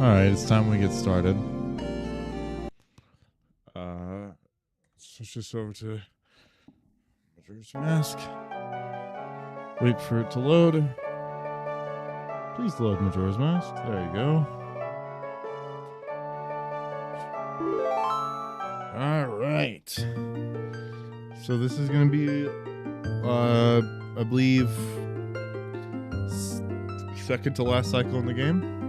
Alright, it's time we get started. Switch this over to Majora's Mask. Wait for it to load. Please load Majora's Mask. There you go. Alright. So this is going to be, I believe, second to last cycle in the game.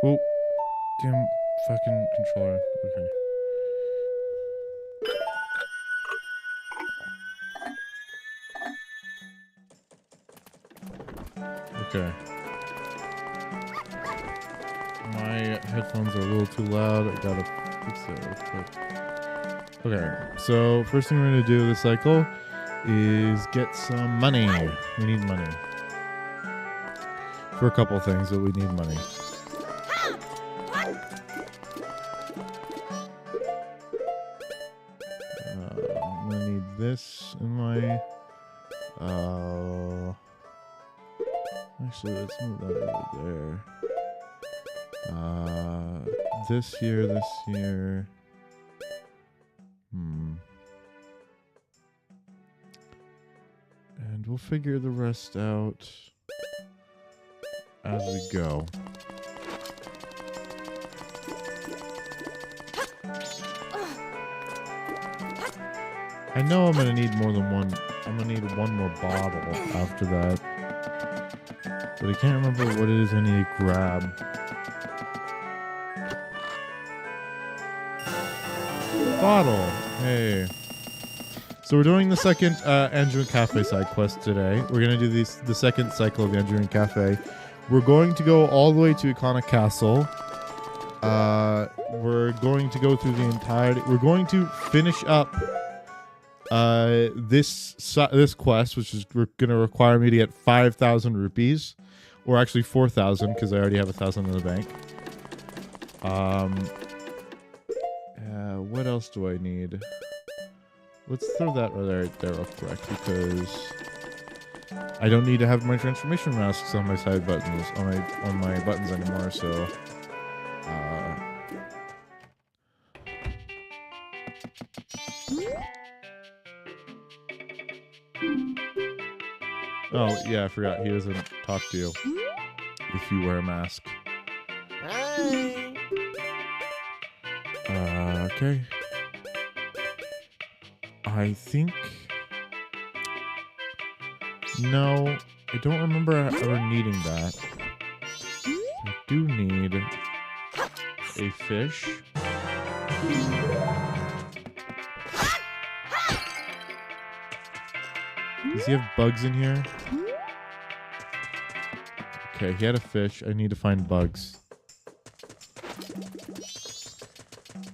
Oh, damn fucking controller. Okay. Okay. My headphones are a little too loud. I gotta fix that real quick. Okay, so first thing we're gonna do this cycle is get some money. We need money. For a couple things, but we need money. I'm gonna need this in my... Actually, let's move that over there. This here. And we'll figure the rest out as we go. I know I'm gonna need more than one. I'm gonna need one more bottle after that. But I can't remember what it is I need to grab. Bottle! Hey. So we're doing the second Andrew Cafe side quest today. We're going to do the second cycle of Andrew Cafe. We're going to go all the way to Ikana Castle. We're going to go through the entirety. We're going to finish up this quest, which is going to require me to get 5,000 rupees. Or actually 4,000, because I already have 1,000 in the bank. What else do I need? Let's throw that right there real quick, because I don't need to have my transformation masks on my side buttons, on my buttons anymore, so... Oh, yeah, I forgot. He doesn't talk to you if you wear a mask. Okay. I think... No, I don't remember ever needing that. I do need a fish. Does he have bugs in here? Okay, he had a fish. I need to find bugs.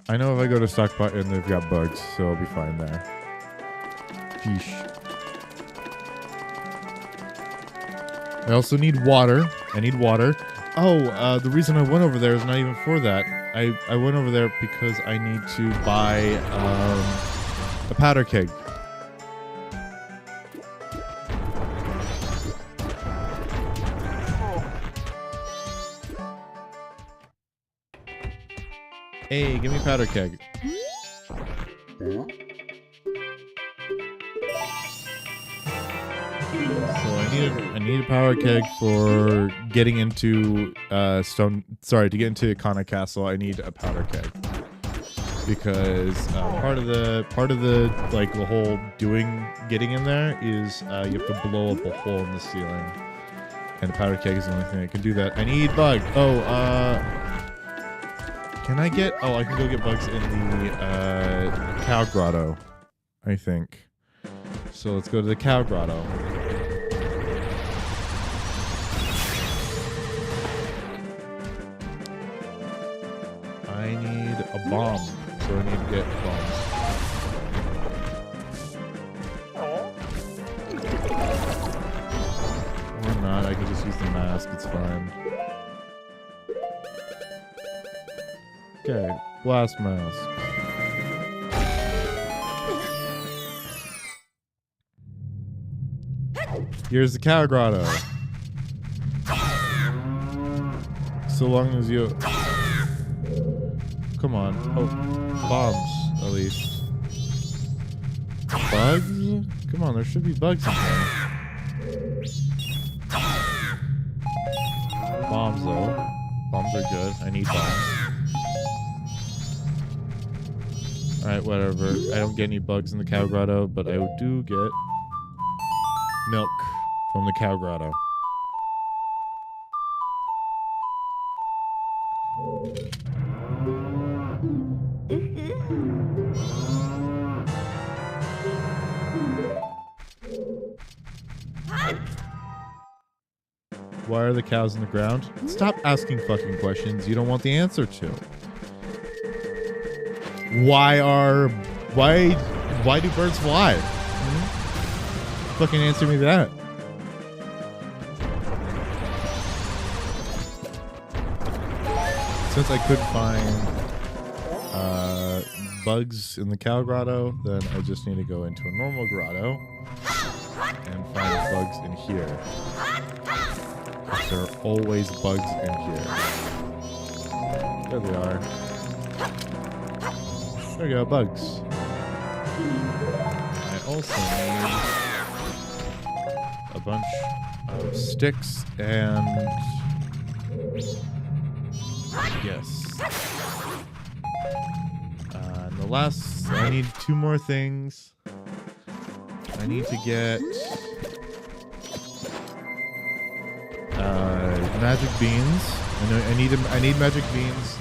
I know if I go to stock button, they've got bugs, so I'll be fine there. Fish. I also need water. I need water. Oh, the reason I went over there is not even for that. I went over there because I need to buy a powder keg. Hey, give me powder keg. So I need a powder keg for getting into to get into Ikana Castle. I need a powder keg because part of the like the whole getting in there is you have to blow up a hole in the ceiling, and the powder keg is the only thing that can do that. I need bug. Can I get... Oh, I can go get bugs in the cow grotto, I think. So let's go to the cow grotto. I need a bomb, so I need to get bombs. mask, it's fine. Okay, blast mask. Here's the cow grotto. So long as you... Come on. Oh, bombs, at least. Bugs? Come on, there should be bugs in here. Bombs, though. Bombs are good. I need bombs. Alright, whatever. I don't get any bugs in the cow grotto, but I do get milk from the cow grotto. Why are the cows in the ground? Stop asking fucking questions you don't want the answer to. Why do birds fly? Fucking answer me that. Since I couldn't find bugs in the cow grotto, then I just need to go into a normal grotto and find bugs in here. There are always bugs in here. There they are. There we go, bugs. I also need a bunch of sticks and... Yes. And the last... I need 2 more things. I need to get... magic beans. I need magic beans,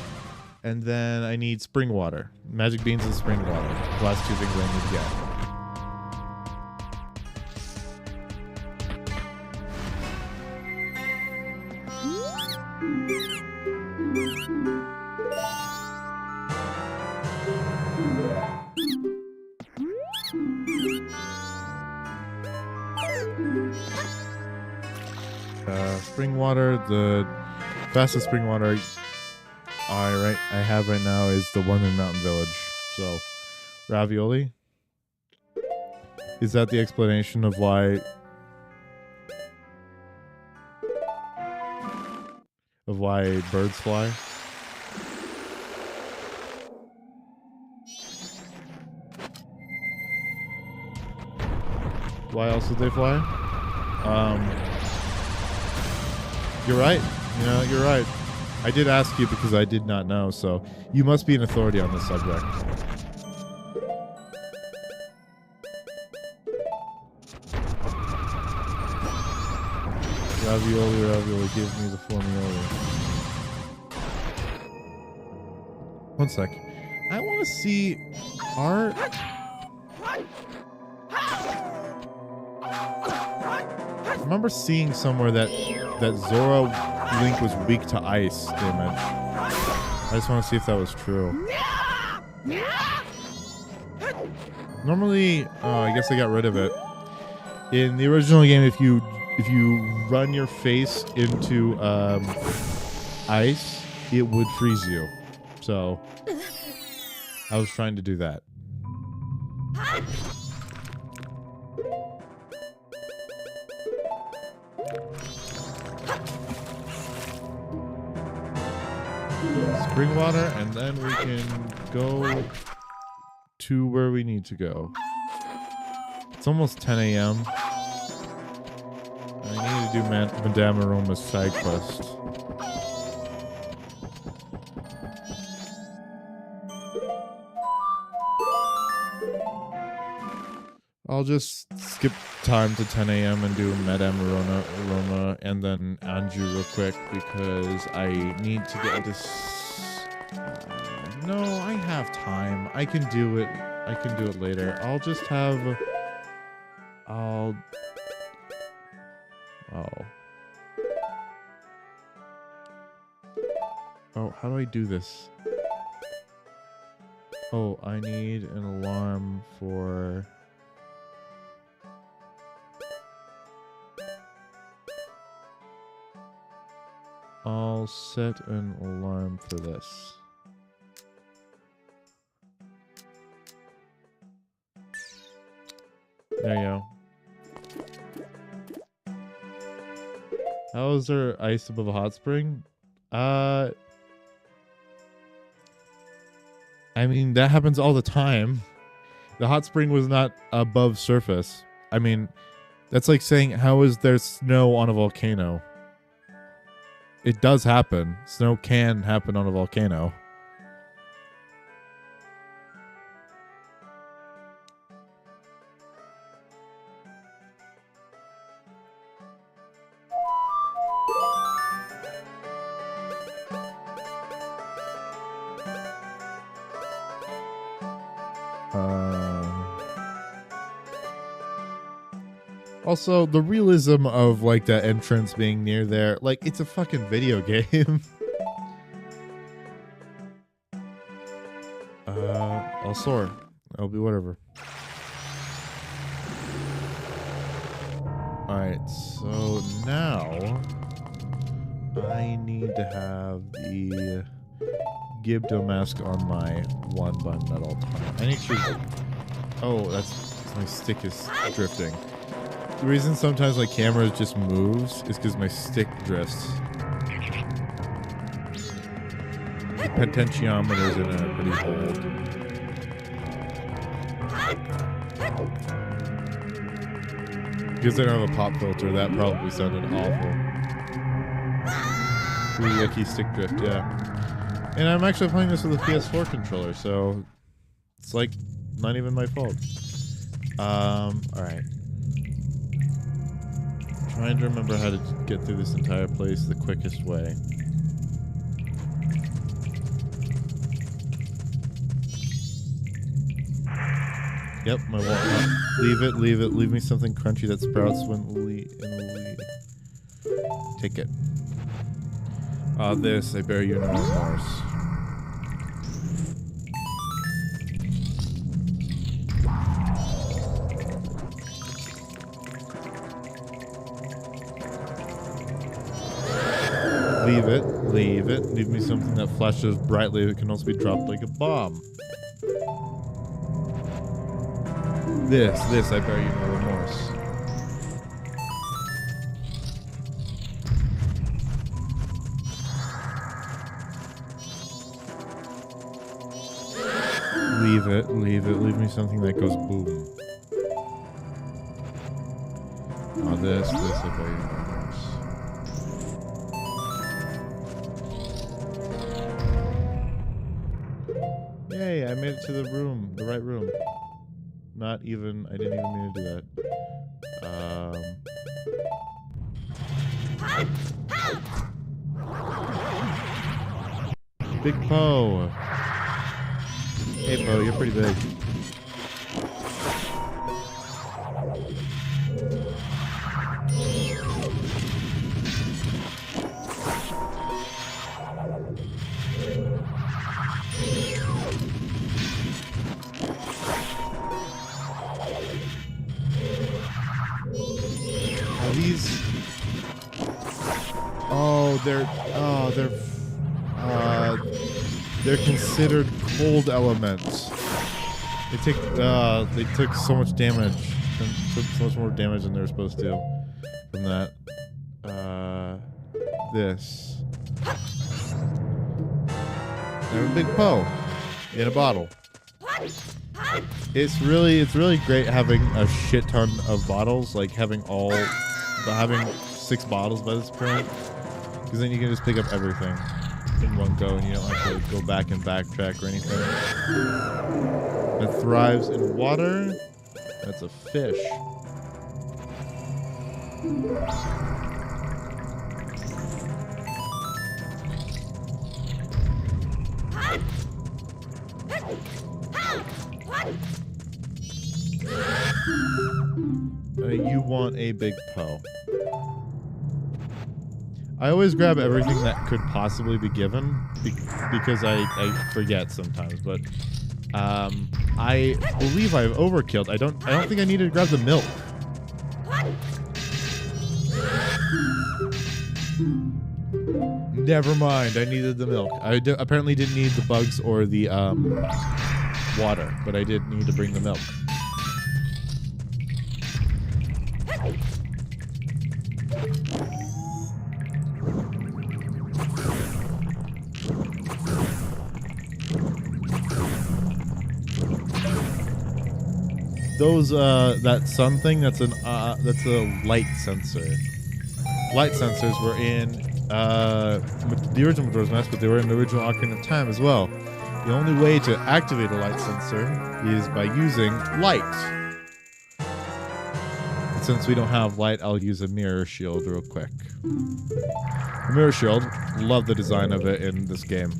and then I need spring water. Magic beans and spring water. The last 2 things I need to get. Spring water, the fastest spring water I have right now is the one in Mountain Village. So, ravioli. Is that the explanation of why birds fly? Why else did they fly? You're right. You know, you're right. I did ask you because I did not know, so you must be an authority on this subject. Ravioli, ravioli, give me the formioli. One sec. I want to see art. I remember seeing somewhere that Zora Link was weak to ice damage. I just want to see if that was true. Normally, I guess I got rid of it. In the original game, if you run your face into ice, it would freeze you. So I was trying to do that. Spring water, and then we can go to where we need to go. It's almost 10 a.m. I need to do Madame Aroma's side quest. I'll just skip time to 10 a.m. and do Madame Aroma and then Anju real quick because I need to get this. No, I have time. I can do it. I can do it later. I'll just have... Oh. Oh, how do I do this? Oh, I need an alarm for... I'll set an alarm for this. There you go. How is there ice above a hot spring? I mean, that happens all the time. The hot spring was not above surface. I mean, that's like saying, how is there snow on a volcano? It does happen. Snow can happen on a volcano. Also, the realism of like the entrance being near there, like it's a fucking video game. I'll soar. I'll be whatever. Alright, so now I need to have the Gibdo mask on my one button at all times. I need to. Oh, that's my stick is drifting. The reason sometimes my camera just moves is because my stick drifts. The potentiometer's in a pretty hold. Because I don't have a pop filter, that probably sounded awful. Really yucky stick drift, yeah. And I'm actually playing this with a PS4 controller, so it's like not even my fault. Alright. Trying to remember how to get through this entire place the quickest way. Yep, my walnut. Leave me something crunchy that sprouts when take it. This, I bear you no remorse. Leave it. Leave me something that flashes brightly that can also be dropped like a bomb. This, I bear you no remorse. Leave me something that goes boom. This, I bear you no remorse. Yay, I made it to the room, the right room. I didn't even mean to do that. Big Poe. Hey Poe, you're pretty big. They're considered cold elements. They took so much damage. Took so much more damage than they were supposed to from that. This. Have a Big Poe in a bottle. It's really great having a shit ton of bottles, like having 6 bottles by this point, because then you can just pick up everything in one go and you don't have to go back and backtrack or anything. It thrives in water. That's a fish. You want a Big Poe. I always grab everything that could possibly be given because I forget sometimes, but I believe I've overkilled. I don't think I needed to grab the milk. Never mind. I needed the milk. I apparently didn't need the bugs or the water, but I did need to bring the milk. Those that sun thing, that's a light sensor. Light sensors were in the original Majora's Mask, but they were in the original Ocarina of Time as well. The only way to activate a light sensor is by using light. But since we don't have light, I'll use a mirror shield real quick. A mirror shield, love the design of it in this game.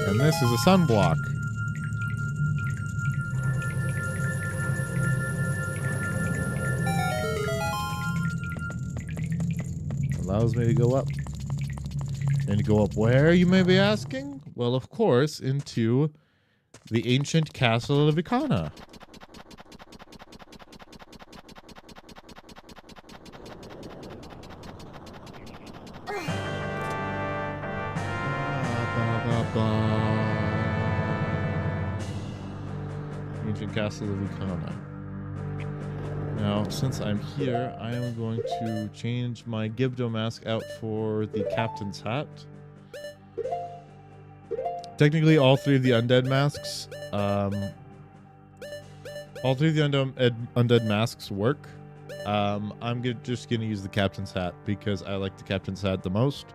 And this is a sunblock. Allows me to go up. And to go up where, you may be asking? Well, of course, into the ancient castle of Ikana. Ancient castle of Ikana. Now, since I'm here, I am going to change my Gibdo mask out for the captain's hat. Technically, all three of the undead masks, undead masks work. I'm just gonna use the captain's hat because I like the captain's hat the most,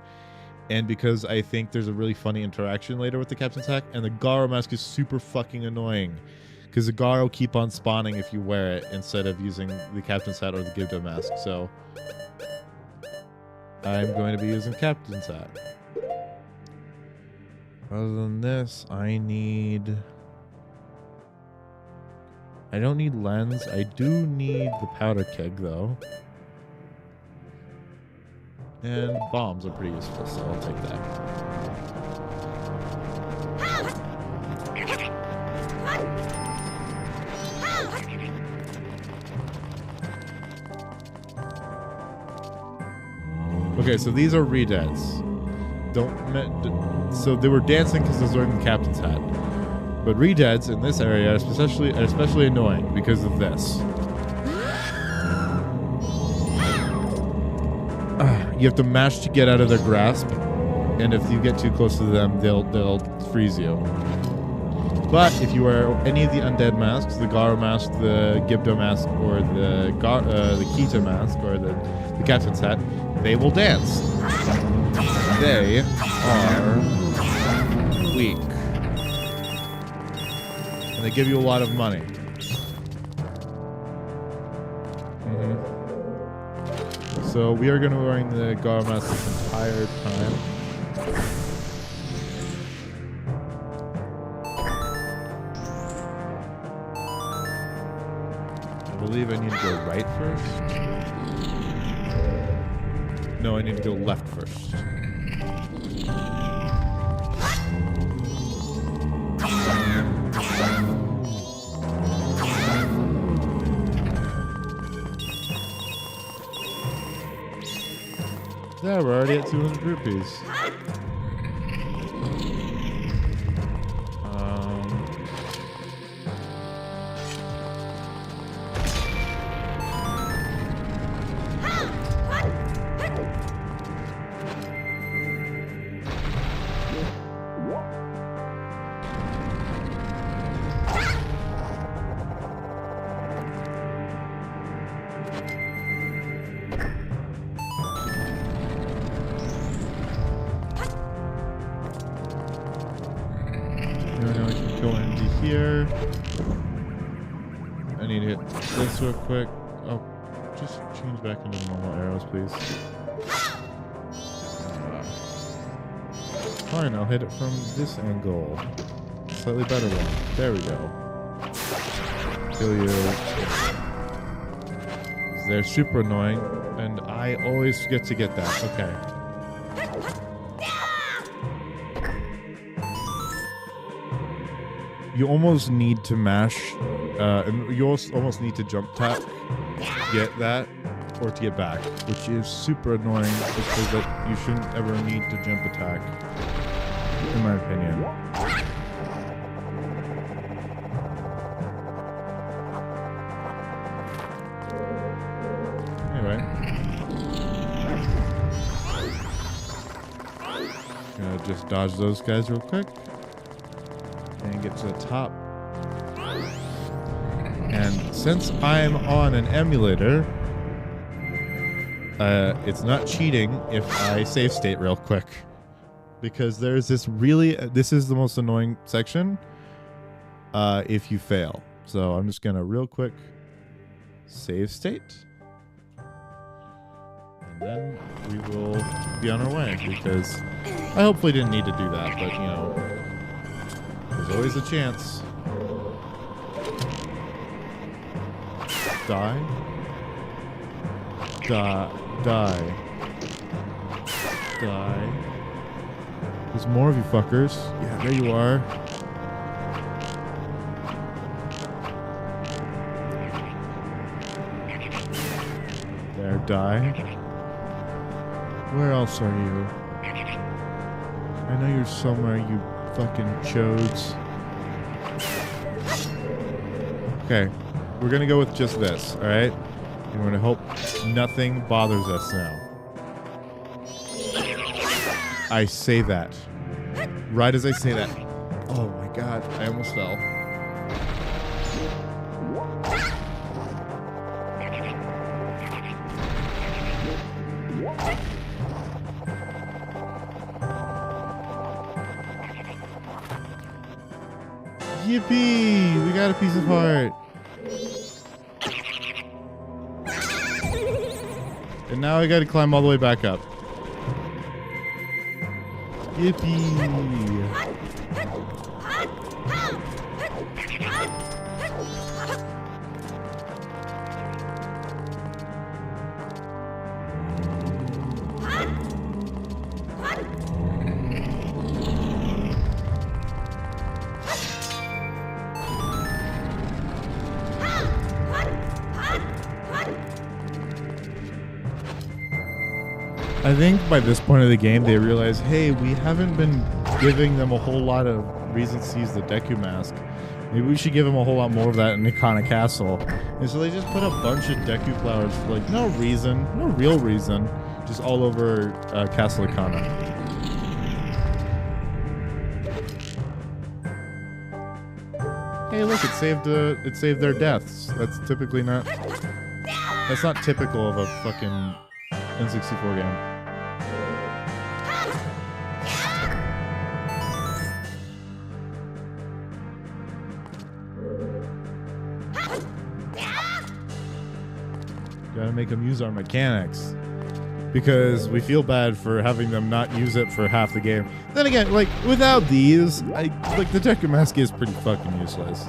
and because I think there's a really funny interaction later with the captain's hat. And the Garo mask is super fucking annoying, because the Garo keep on spawning if you wear it instead of using the captain's hat or the Gibdo mask. So I'm going to be using captain's hat. Other than this, I don't need lens. I do need the powder keg though. And bombs are pretty useful, so I'll take that. Okay, so these are redeads. So they were dancing because they were wearing the captain's hat. But redeads in this area are especially annoying because of this. You have to mash to get out of their grasp, and if you get too close to them, they'll freeze you. But if you wear any of the undead masks, the Garo mask, the Gibdo mask, or the Kita mask, or the captain's hat, they will dance. They are weak. And they give you a lot of money. So we are going to be wearing the Garo mask this entire time. I believe I need to go right first. No, I need to go left first. Yeah, we're already at 200 rupees. Now I can go into here. I need to hit this real quick. Oh, just change back into normal arrows, please. Fine, I'll hit it from this angle. Slightly better one. There we go. Kill you. They're super annoying, and I always forget to get that. Okay. you almost need to mash, and you almost need to jump tap to get that, or to get back, which is super annoying because that you shouldn't ever need to jump attack, in my opinion. Anyway. Gonna just dodge those guys real quick. And get to the top. And since I'm on an emulator, it's not cheating if I save state real quick. Because there's this this is the most annoying section if you fail. So I'm just gonna real quick save state. And then we will be on our way, because I hopefully didn't need to do that, but you know, there's always a chance. Die. Die. Die. Die. There's more of you fuckers. Yeah, there you are. There, die. Where else are you? I know you're somewhere, you fucking chodes. Okay, we're gonna go with just this, alright? And we're gonna hope nothing bothers us now. I say that. Right as I say that. Oh my god, I almost fell. Yippee! We got a piece of heart. And now I gotta climb all the way back up. Yippee! I think by this point of the game, they realize, hey, we haven't been giving them a whole lot of reasons to use the Deku Mask. Maybe we should give them a whole lot more of that in Ikana Castle. And so they just put a bunch of Deku flowers for like no reason, no real reason, just all over Castle Ikana. Hey, look, it saved their deaths. That's typically not. That's not typical of a fucking N64 game. Gotta make them use our mechanics, because we feel bad for having them not use it for half the game. Then again, like without these, like the Deku Mask is pretty fucking useless.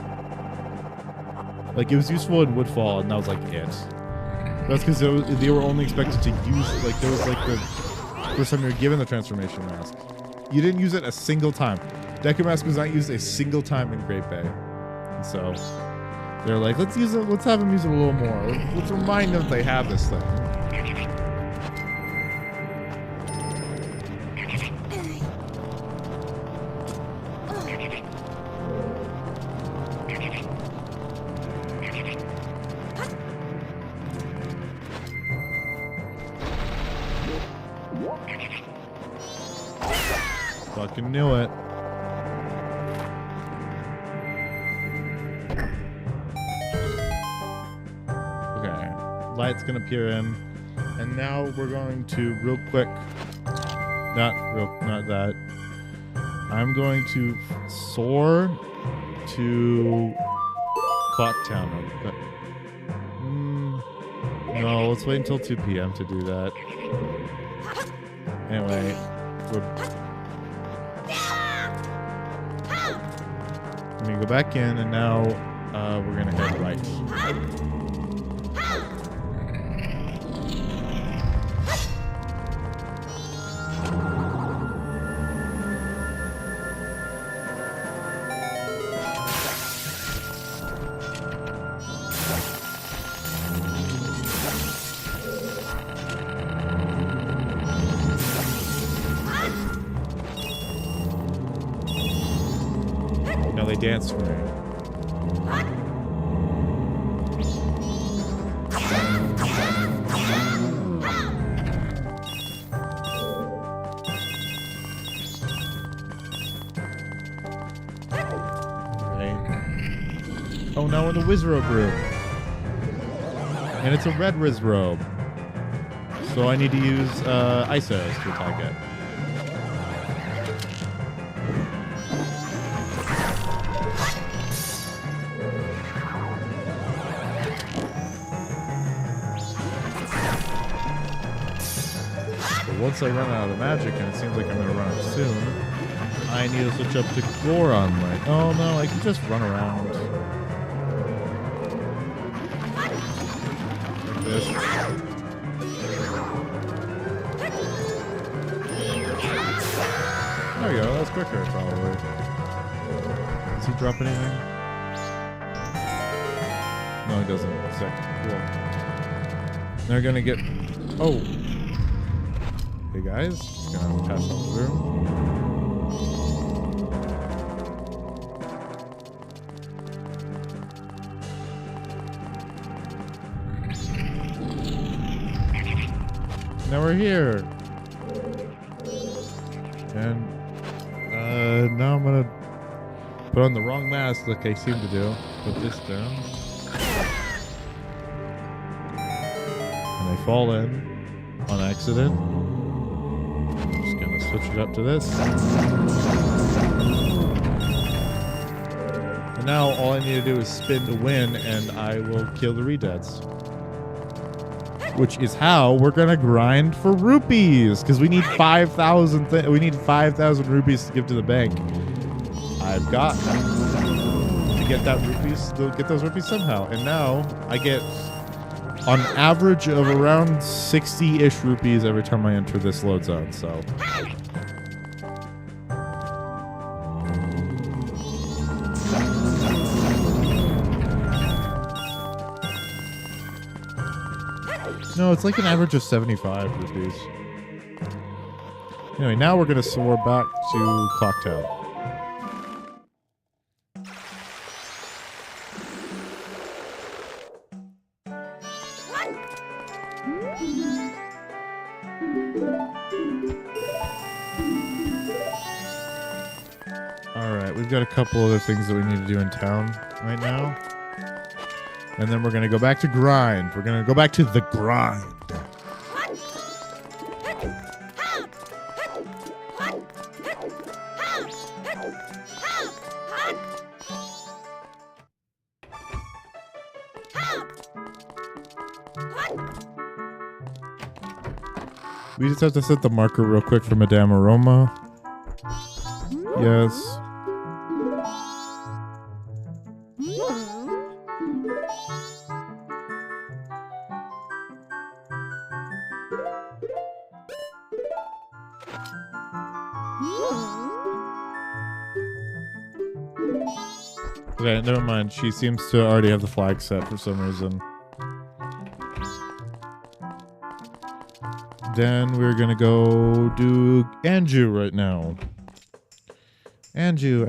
Like it was useful in Woodfall, and that was like it. That's because they were only expected to use, like there was like the first time you were given the transformation mask. You didn't use it a single time. Deku Mask was not used a single time in Great Bay, and so they're like, let's use it. Let's have them use it a little more. Let's remind them they have this thing. Fucking knew it. Light's gonna peer in, and now we're going to real quick. Not that. I'm going to soar to Clocktown real quick. No, let's wait until 2 p.m. to do that. Anyway, I'm gonna go back in, and now we're gonna head right. dance for me. Oh, now we're in the Wizrobe room. And it's a red Wizrobe. So I need to use Ice Arrows to attack it. But once I run out of magic, and it seems like I'm going to run out soon, I need to switch up to Goron Light. Oh no, I can just run around. This. There we go. That's quicker, probably. Does he drop anything? No, he doesn't. Sick. Cool. They're gonna get. Oh. Hey guys, just gonna pass on through. Now we're here. And now I'm gonna put on the wrong mask like I seem to do. Put this down. And I fall in on accident. I'm just gonna switch it up to this. And now all I need to do is spin to win and I will kill the Redeads. Which is how we're gonna grind for rupees, because we need 5,000. We need 5,000 rupees to give to the bank. I've got to get that rupees. To get those rupees somehow, and now I get on average of around 60-ish rupees every time I enter this load zone. So. No, it's like an average of 75 rupees. Anyway, now we're going to soar back to Clocktown. Alright, we've got a couple other things that we need to do in town right now. And then we're going to go back to grind. We're going to go back to the grind. We just have to set the marker real quick for Madame Aroma. Yes. Okay, never mind. She seems to already have the flag set for some reason. Then we're gonna go do Anju right now. Anju.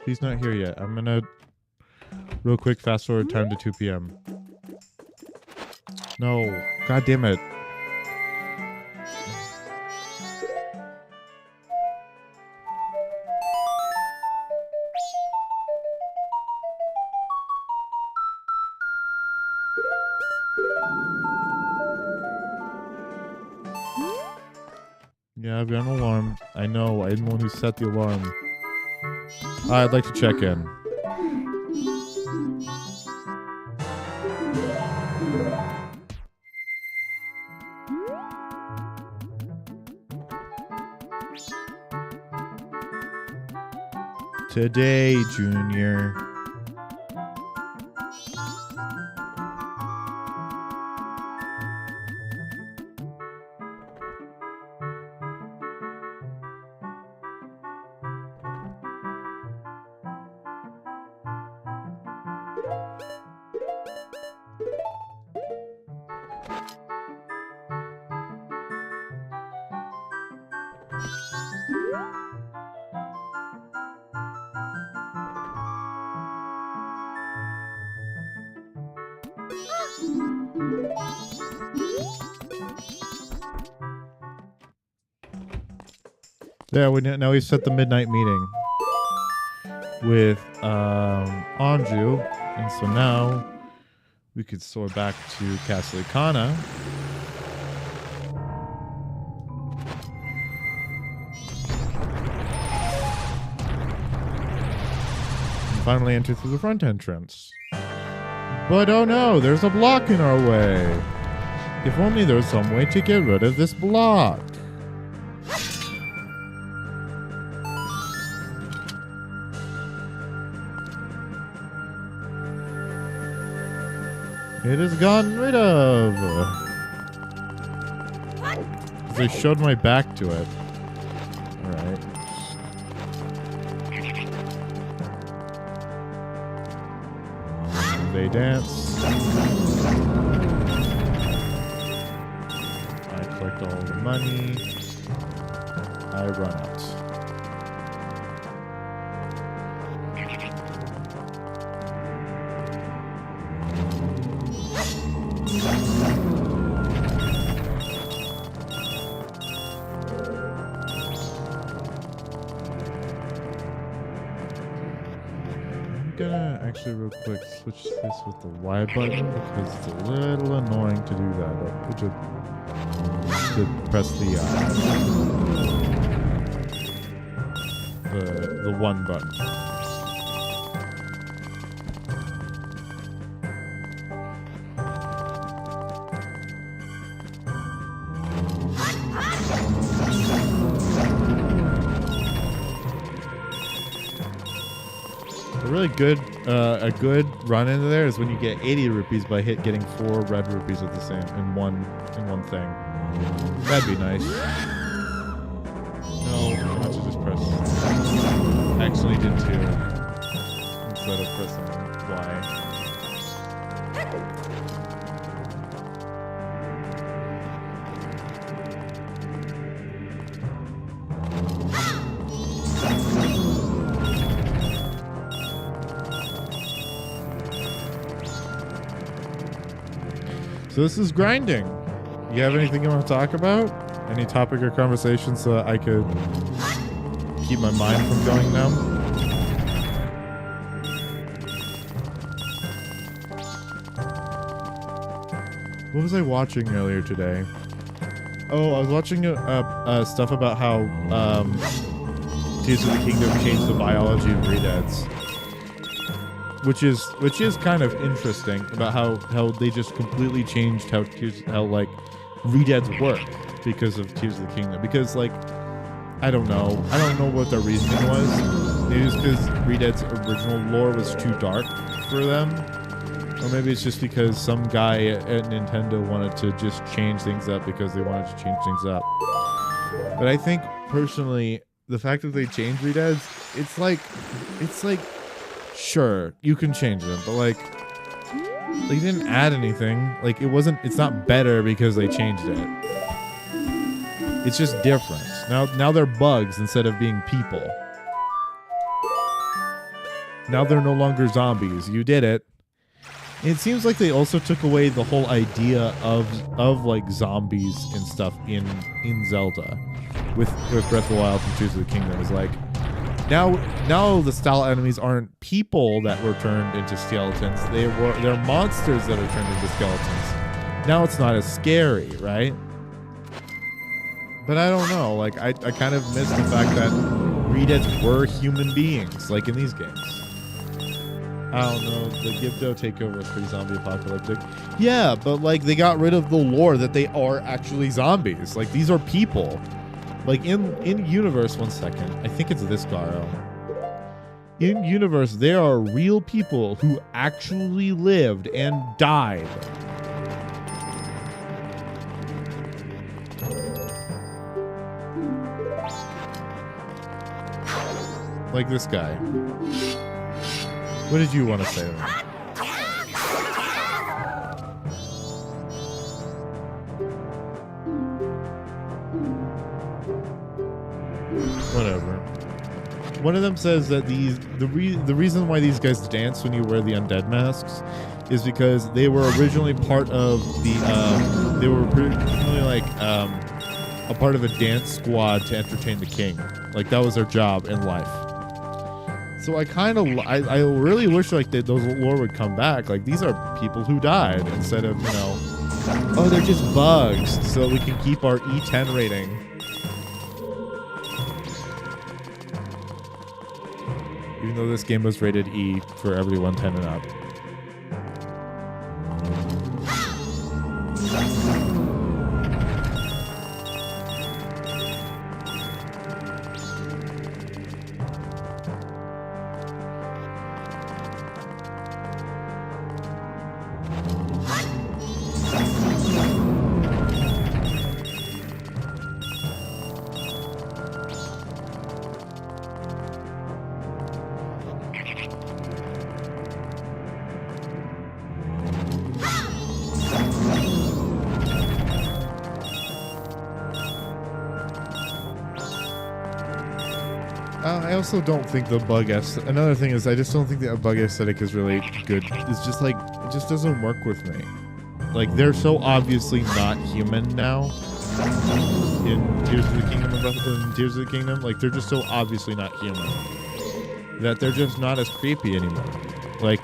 He's not here yet. I'm gonna real quick fast forward time to 2 p.m. No, god damn it. Yeah, I've got an alarm. I know, I'm the one who set the alarm. I'd like to check in. Today, Junior. Yeah, now we set the midnight meeting with Anju, and so now we could soar back to Castle Ikana. And finally enter through the front entrance. But oh no, there's a block in our way. If only there was some way to get rid of this block. It is gotten rid of. They showed my back to it. Alright. They dance. I collect all the money. I run out. Gonna actually real quick switch this with the Y button because it's a little annoying to do that. To press the one button. A good run into there is when you get 80 rupees by getting 4 red rupees at the same in one thing. That'd be nice. No, I want to just press. I actually did 2 instead of pressing Y. So this is grinding. You have anything you want to talk about? Any topic or conversation so that I could keep my mind from going numb? What was I watching earlier today? Oh, I was watching stuff about how Tears of the Kingdom changed the biology of Redeads. Which is kind of interesting about how they just completely changed how Redeads work because of Tears of the Kingdom. Because I don't know what their reasoning was. Maybe it's because Redead's original lore was too dark for them, or maybe it's just because some guy at Nintendo wanted to just change things up because they wanted to change things up. But I think personally, the fact that they changed Redeads, it's like. Sure, you can change them, but they didn't add anything. It's not better because they changed it. It's just different. Now they're bugs instead of being people. Now they're no longer zombies. You did it. It seems like they also took away the whole idea of zombies and stuff in Zelda with Breath of the Wild and Tears of the Kingdom. Is Now the style enemies aren't people that were turned into skeletons. They're monsters that are turned into skeletons. Now it's not as scary, right? But I don't know. I kind of miss the fact that Redeads were human beings, in these games. I don't know. The Gibdo takeover is pretty zombie apocalyptic. Yeah, but they got rid of the lore that they are actually zombies. These are people. In universe, one second. I think it's this Garo. In universe, there are real people who actually lived and died. Like this guy. What did you want to say? Whatever. One of them says that the reason why these guys dance when you wear the undead masks is because they were originally part of the they were originally like a part of a dance squad to entertain the king. Like that was their job in life. So I really wish like that those lore would come back. Like these are people who died instead of, you know, oh, they're just bugs so we can keep our E10 rating. Even though this game was rated E for everyone 10 and up. I also don't think the bug aesthetic. Another thing is, I just don't think the bug aesthetic is really good. It's just like, it just doesn't work with me. Like, they're so obviously not human now in Tears of the Kingdom. Like, they're just so obviously not human that they're just not as creepy anymore. Like,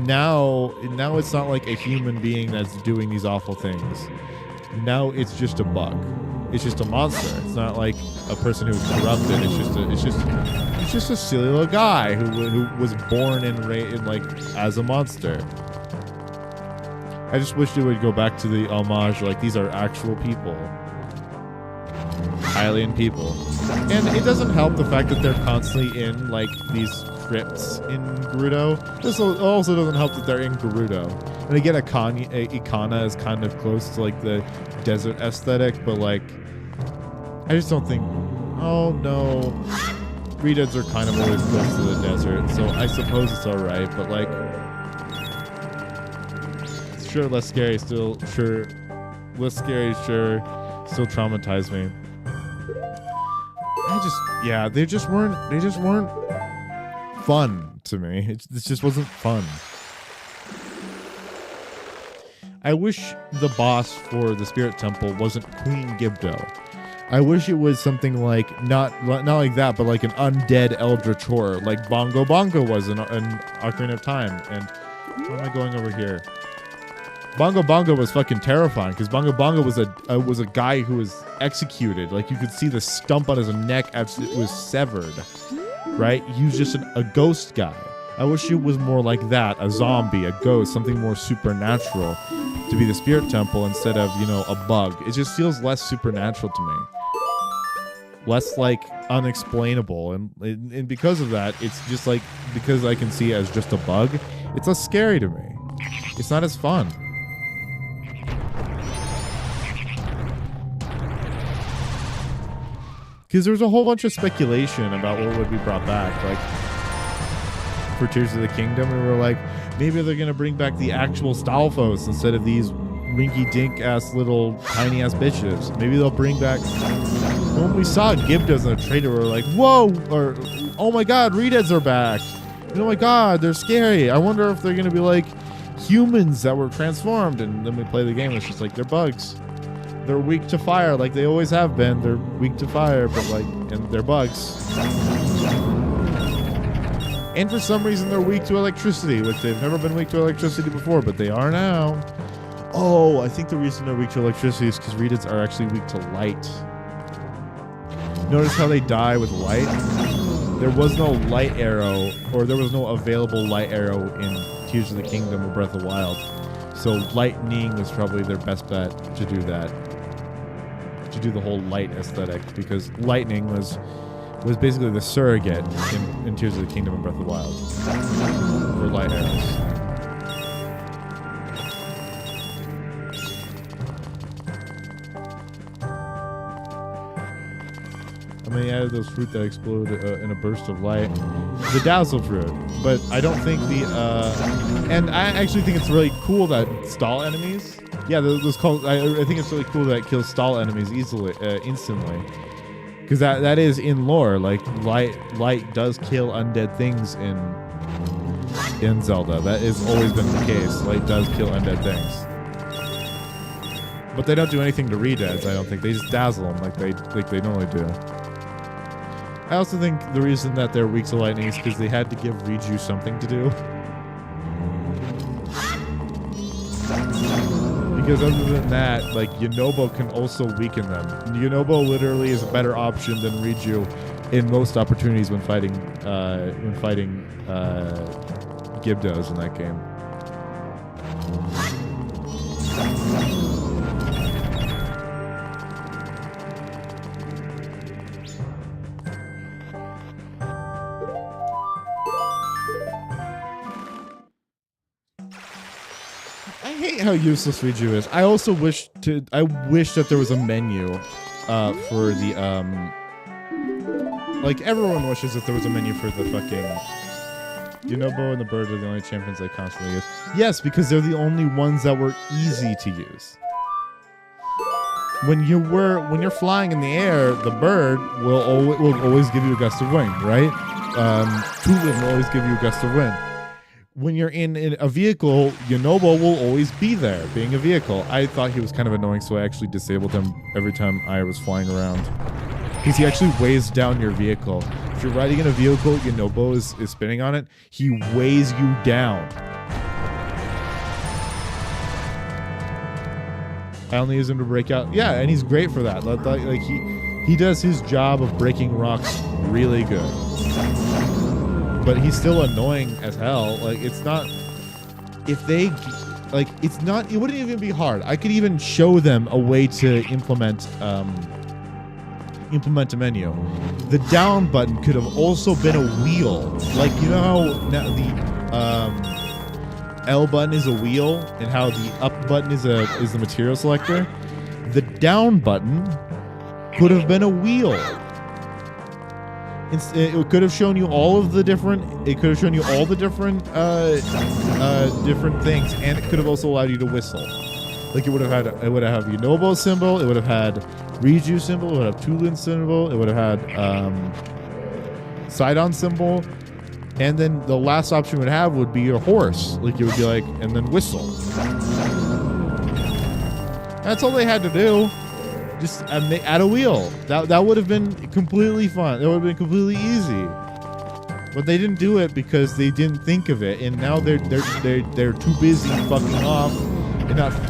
now it's not like a human being that's doing these awful things. Now it's just a bug. It's just a monster. It's not like a person who's corrupted. It's just a silly little guy who was born in like as a monster. I just wish they would go back to the homage. Like these are actual people, alien people, and it doesn't help the fact that they're constantly in like these crypts in Gerudo. This also doesn't help that they're in Gerudo. And again, Ikana is kind of close to like the desert aesthetic, but like I just don't think. Oh no, Redeads are kind of always close to the desert, so I suppose it's all right. But like, sure, less scary. Still, sure, less scary. Sure, still traumatized me. They just weren't fun to me. It just wasn't fun. I wish the boss for the Spirit Temple wasn't Queen Gibdo. I wish it was something like not like that, but like an undead Eldritch Horror, like Bongo Bongo was in Ocarina of Time. And where am I going over here? Bongo Bongo was fucking terrifying because Bongo Bongo was a guy who was executed. Like you could see the stump on his neck as it was severed. Right? He was just a ghost guy. I wish it was more like that, a zombie, a ghost, something more supernatural to be the Spirit Temple instead of, you know, a bug. It just feels less supernatural to me. Less like unexplainable. And because of that, it's just like, because I can see it as just a bug, it's less scary to me. It's not as fun. Because there's a whole bunch of speculation about what would be brought back. Like, for Tears of the Kingdom, we were like, maybe they're going to bring back the actual Stalfos instead of these rinky-dink-ass little tiny-ass bitches. Maybe they'll bring back... When we saw Gibdos in the trailer, we were like, whoa! Or, oh my god, Redeads are back! And oh my god, they're scary! I wonder if they're going to be like humans that were transformed. And then we play the game, and it's just like, they're bugs. They're weak to fire, like they always have been. They're weak to fire, but like, and they're bugs. And for some reason, they're weak to electricity, which they've never been weak to electricity before, but they are now. Oh, I think the reason they're weak to electricity is because Redeads are actually weak to light. Notice how they die with light? There was no light arrow, or there was no available light arrow in Tears of the Kingdom or Breath of the Wild. So lightning was probably their best bet to do that. To do the whole light aesthetic, because lightning was basically the surrogate in Tears of the Kingdom and Breath of the Wild for light arrows. I mean, added those fruit that explode in a burst of light. The dazzle fruit, but I don't think the and I actually think it's really cool that stall enemies. Yeah, those called. I think it's really cool that it kills stall enemies easily, instantly. Because that is in lore. Like light does kill undead things in Zelda. That has always been the case. Light does kill undead things. But they don't do anything to redeads, I don't think. They just dazzle them like they normally do. I also think the reason that they're weak to lightning is because they had to give Riju something to do. Because other than that, like, Yunobo can also weaken them. Yunobo literally is a better option than Riju in most opportunities when fighting Gibdos in that game. I hate how useless Riju is. I also wish that there was a menu for the like everyone wishes that there was a menu for the fucking Yunobo and the bird are the only champions I constantly use. Yes, because they're the only ones that were easy to use. When you're flying in the air, the bird will always give you a gust of wind, right? Tulin will always give you a gust of wind. When you're in a vehicle, Yunobo will always be there, being a vehicle. I thought he was kind of annoying, so I actually disabled him every time I was flying around. Because he actually weighs down your vehicle. If you're riding in a vehicle, Yunobo is spinning on it, he weighs you down. I only use him to break out. Yeah, and he's great for that. Like he does his job of breaking rocks really good. But he's still annoying as hell. Like, it's not... If they... Like, it's not... It wouldn't even be hard. I could even show them a way to implement a menu. The down button could have also been a wheel. Like, you know how the L button is a wheel and how the up button is the material selector? The down button could have been a wheel. It could have shown you all of the different. It could have shown you all the different different things, and it could have also allowed you to whistle. Like it would have had Yunobo symbol. It would have had Riju symbol. It would have Tulin symbol. It would have had Sidon symbol, and then the last option it would have would be your horse. Like it would be like, and then whistle. That's all they had to do. Just add a wheel. That would have been completely fun. That would have been completely easy. But they didn't do it because they didn't think of it, and now they're too busy fucking off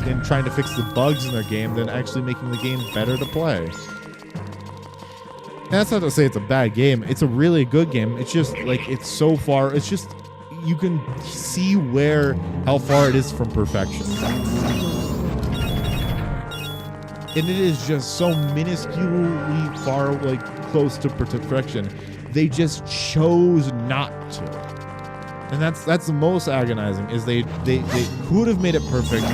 and trying to fix the bugs in their game than actually making the game better to play. And that's not to say it's a bad game. It's a really good game. It's just like it's so far. It's just you can see how far it is from perfection. And it is just so minusculely far, like, close to perfection. They just chose not to. And that's the most agonizing, is they could have made it perfect.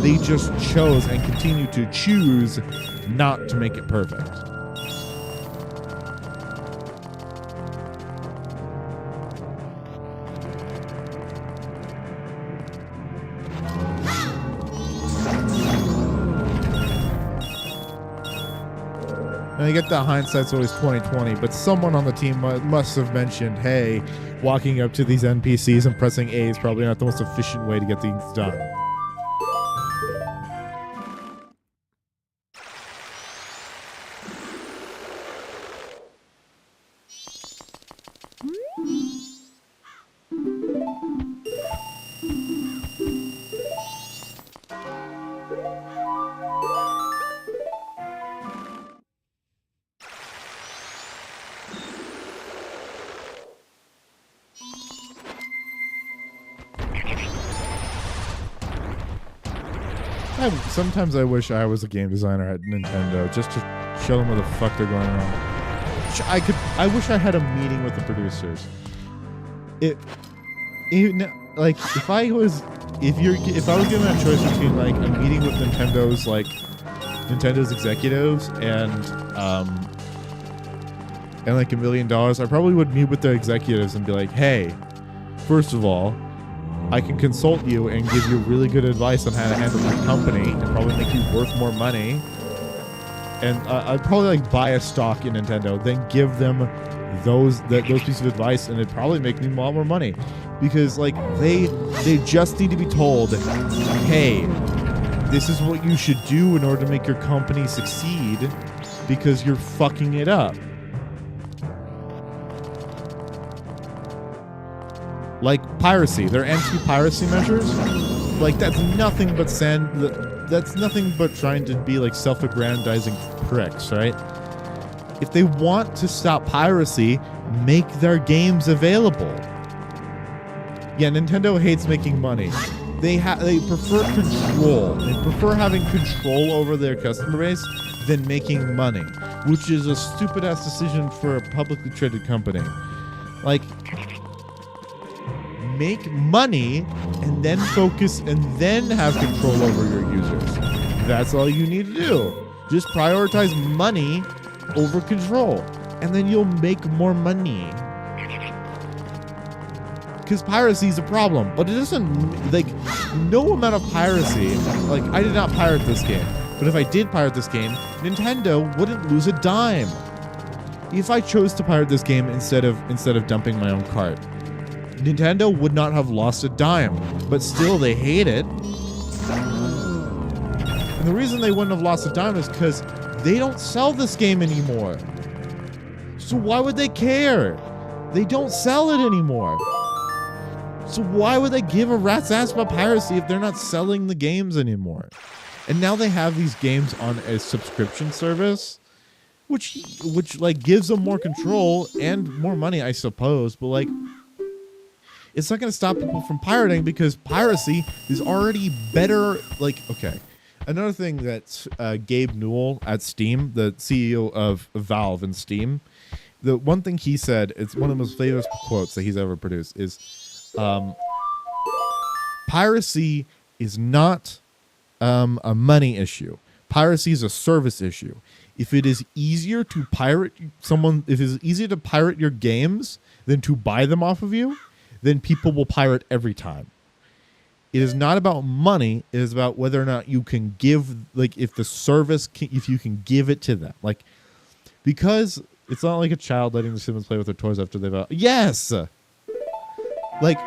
They just chose and continue to choose not to make it perfect. And I get that hindsight's always 20/20, but someone on the team must have mentioned, hey, walking up to these NPCs and pressing A is probably not the most efficient way to get things done. Sometimes I wish I was a game designer at Nintendo just to show them where the fuck they're going wrong. I wish I had a meeting with the producers. Like if I was given a choice between like a meeting with Nintendo's executives and like $1 million, I probably would meet with the executives and be like, hey, first of all, I can consult you and give you really good advice on how to handle your company and probably make you worth more money. and I'd probably like buy a stock in Nintendo, then give them those pieces of advice, and it'd probably make me a lot more money, because like they just need to be told, hey, this is what you should do in order to make your company succeed, because you're fucking it up. Like piracy, their anti-piracy measures, like that's nothing but trying to be like self-aggrandizing pricks, right? If they want to stop piracy, make their games available. Yeah, Nintendo hates making money. They prefer control. They prefer having control over their customer base than making money, which is a stupid ass decision for a publicly traded company. Like, make money and then focus and then have control over your users. That's all you need to do. Just prioritize money over control, and then you'll make more money. Because piracy is a problem, but it doesn't, like, no amount of piracy, like, I did not pirate this game, but if I did pirate this game, Nintendo wouldn't lose a dime. If I chose to pirate this game instead of dumping my own cart, Nintendo would not have lost a dime, but still they hate it. And the reason they wouldn't have lost a dime is because they don't sell this game anymore. So why would they care? They don't sell it anymore. So why would they give a rat's ass about piracy if they're not selling the games anymore? And now they have these games on a subscription service, which like gives them more control and more money, I suppose, but like, it's not going to stop people from pirating, because piracy is already better. Like, okay. Another thing that Gabe Newell at Steam, the CEO of Valve and Steam, the one thing he said, it's one of the most famous quotes that he's ever produced, is piracy is not a money issue. Piracy is a service issue. If it is easier to pirate if it's easier to pirate your games than to buy them off of you, then people will pirate every time. It is not about money. It is about whether or not you can give, like, if you can give it to them. Like, because it's not like a child letting the siblings play with their toys after they've yes! Like,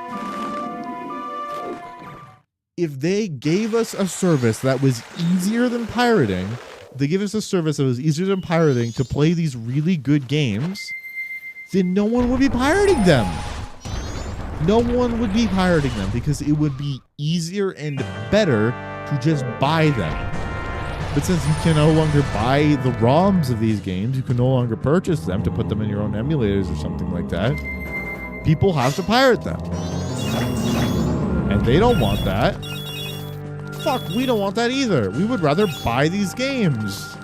if they gave us a service that was easier than pirating, they give us a service that was easier than pirating to play these really good games, then no one would be pirating them. No one would be pirating them, because it would be easier and better to just buy them. But since you can no longer buy the ROMs of these games, you can no longer purchase them to put them in your own emulators or something like that, people have to pirate them. And they don't want that. Fuck, we don't want that either. We would rather buy these games.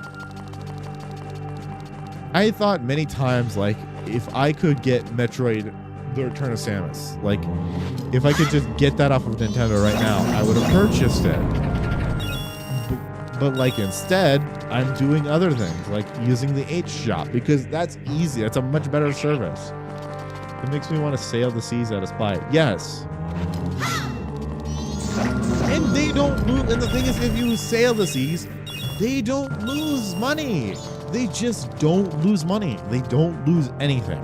I thought many times, like, if I could get Metroid The Return of Samus, like, if I could just get that off of Nintendo right now, I would have purchased it. But like, instead, I'm doing other things, like using the H shop, because that's easy. That's a much better service. It makes me want to sail the seas out of spite. Yes. And they don't lose. And the thing is, if you sail the seas, they don't lose money. They just don't lose money. They don't lose anything.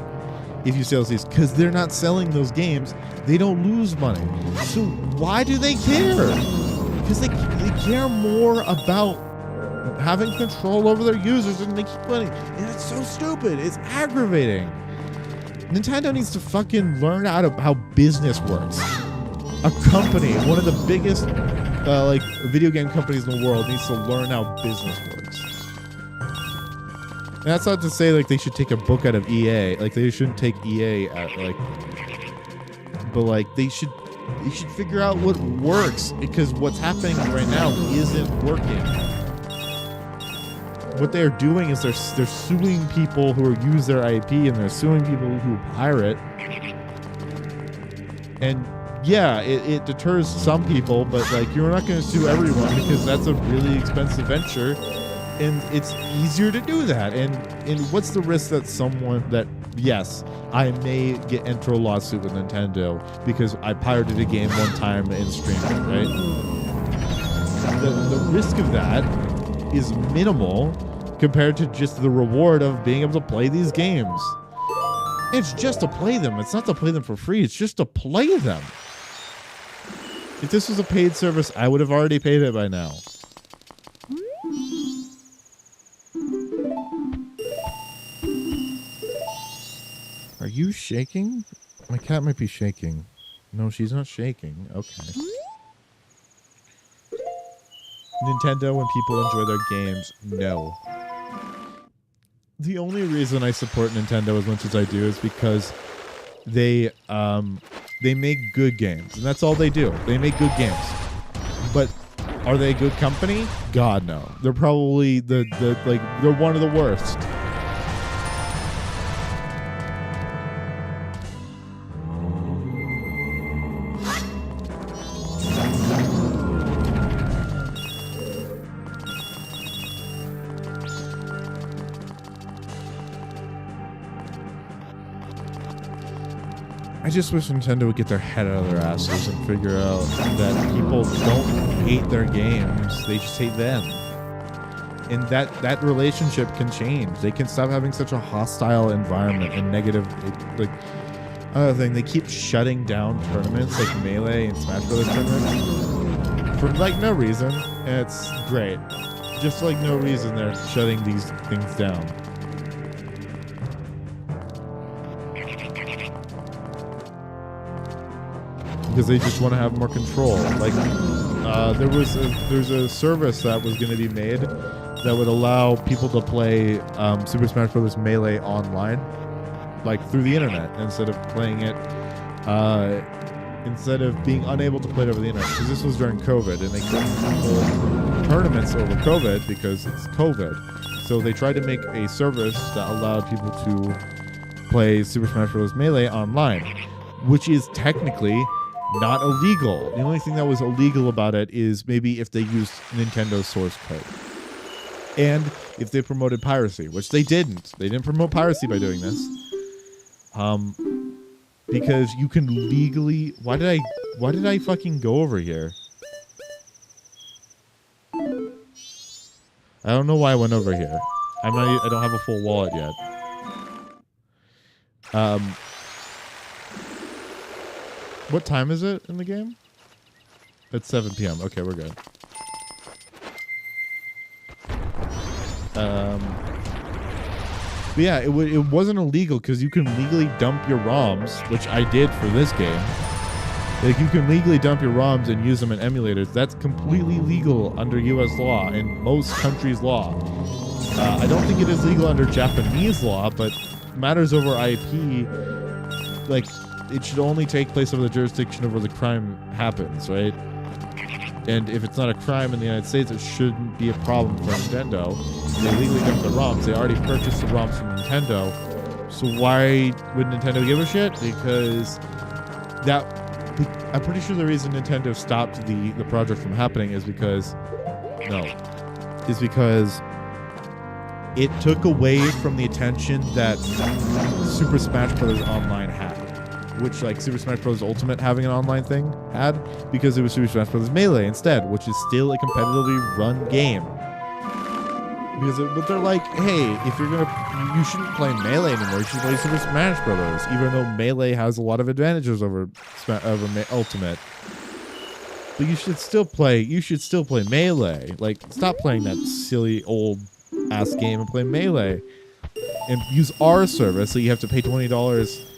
If you sell these, because they're not selling those games, they don't lose money. So why do they care? Because they care more about having control over their users and making money. And it's so stupid. It's aggravating. Nintendo needs to fucking learn how business works. A company, one of the biggest like video game companies in the world, needs to learn how business works. And that's not to say like they should take a book out of EA. Like they shouldn't take EA out, like, but like they should figure out what works, because what's happening right now isn't working. What they're doing is they're suing people who use their IP, and they're suing people who pirate. And yeah, it deters some people, but like you're not going to sue everyone, because that's a really expensive venture. And it's easier to do that. And what's the risk that yes, I may enter a lawsuit with Nintendo because I pirated a game one time and streamed it, right? The risk of that is minimal, compared to just the reward of being able to play these games. It's just to play them. It's not to play them for free. It's just to play them. If this was a paid service, I would have already paid it by now. Are you shaking? My cat might be shaking. No, she's not shaking. Okay. Nintendo, when people enjoy their games, no. The only reason I support Nintendo as much as I do is because they make good games, and that's all they do. They make good games. But are they a good company? God, no. They're probably they're one of the worst. I just wish Nintendo would get their head out of their asses and figure out that people don't hate their games, they just hate them. And that relationship can change. They can stop having such a hostile environment and negative, like, another thing, they keep shutting down tournaments like Melee and Smash Bros. Tournaments for like no reason. And it's great. Just like no reason they're shutting these things down. Because they just want to have more control. Like, there's a service that was going to be made that would allow people to play Super Smash Bros. Melee online, like through the internet, instead of playing it, instead of being unable to play it over the internet. Because this was during COVID, and they couldn't hold tournaments over COVID because it's COVID. So they tried to make a service that allowed people to play Super Smash Bros. Melee online, which is technically not illegal. The only thing that was illegal about it is maybe if they used Nintendo's source code. And if they promoted piracy, which they didn't. They didn't promote piracy by doing this. Because you can legally... Why did I fucking go over here? I don't know why I went over here. I don't have a full wallet yet. What time is it in the game? It's 7 p.m. Okay, we're good. But yeah, it wasn't illegal because you can legally dump your ROMs, which I did for this game. Like, you can legally dump your ROMs and use them in emulators. That's completely legal under U.S. law and most countries' law. I don't think it is legal under Japanese law, but matters over IP, like, it should only take place over the jurisdiction of where the crime happens, right? And if it's not a crime in the United States, it shouldn't be a problem for Nintendo. They legally dump the ROMs. They already purchased the ROMs from Nintendo. So why would Nintendo give a shit? Because I'm pretty sure the reason Nintendo stopped the project from happening is because it took away from the attention that Super Smash Bros. Online had. Which, like, Super Smash Bros. Ultimate having an online thing had, because it was Super Smash Bros. Melee instead, which is still a competitively run game. But they're like, hey, if you're you shouldn't play Melee anymore. You should play Super Smash Bros. Even though Melee has a lot of advantages over Ultimate. But you should still play Melee. Like, stop playing that silly old ass game and play Melee, and use our service that you have to pay $20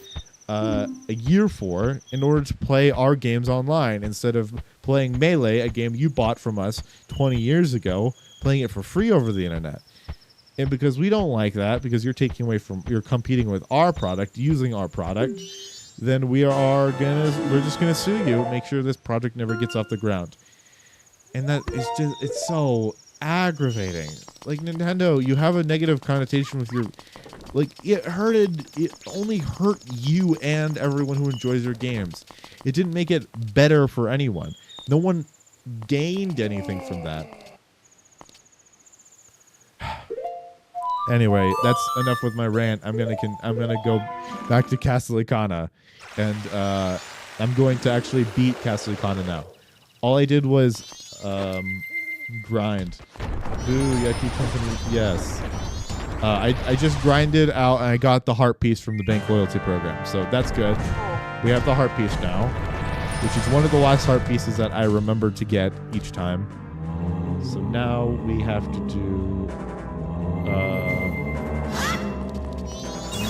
a year for in order to play our games online, instead of playing Melee, a game you bought from us 20 years ago, playing it for free over the internet. And because we don't like that, because you're competing with our product, using our product, then we're just gonna sue you, make sure this project never gets off the ground. And that is just, it's so aggravating. Like, Nintendo, you have a negative connotation with your, like, it only hurt you and everyone who enjoys your games. It didn't make it better for anyone. No one gained anything from that. Anyway, that's enough with my rant. I'm gonna go back to Castle Ikana, and I'm going to actually beat Castle Ikana now. All I did was Grind. Boo, Yucky Company. Yes. I just grinded out and I got the heart piece from the bank loyalty program. So that's good. We have the heart piece now, which is one of the last heart pieces that I remember to get each time. So now we have to do...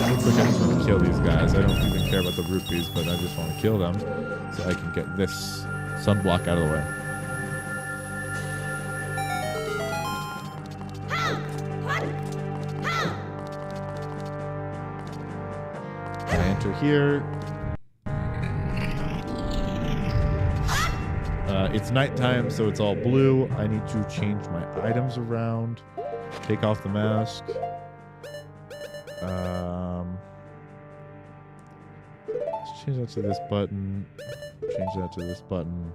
real quick, I just want to kill these guys. I don't even care about the rupees, but I just want to kill them so I can get this sunblock out of the way. I enter here. It's nighttime, so it's all blue. I need to change my items around. Take off the mask. Let's change that to this button. Change that to this button.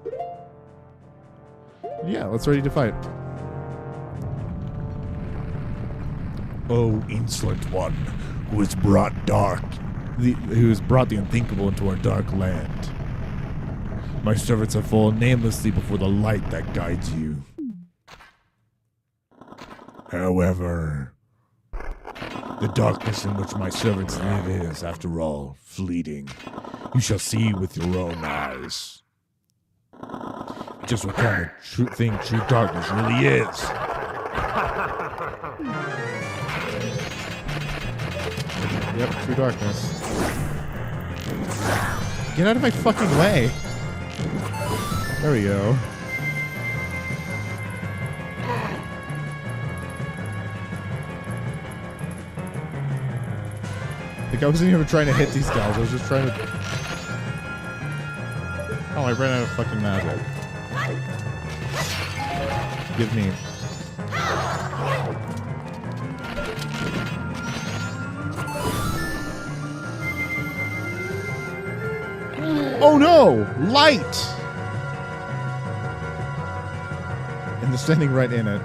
Yeah, let's ready to fight. Oh, insolent one, who has brought the unthinkable into our dark land. My servants have fallen namelessly before the light that guides you. However, the darkness in which my servants live is, after all, fleeting. You shall see with your own eyes just what kind of thing true darkness really is. Yep, true darkness. Get out of my fucking way. There we go. Like, I wasn't even trying to hit these guys. I was just trying to... Oh, I ran out of fucking magic. Give me... Oh no! Light! And they're standing right in it.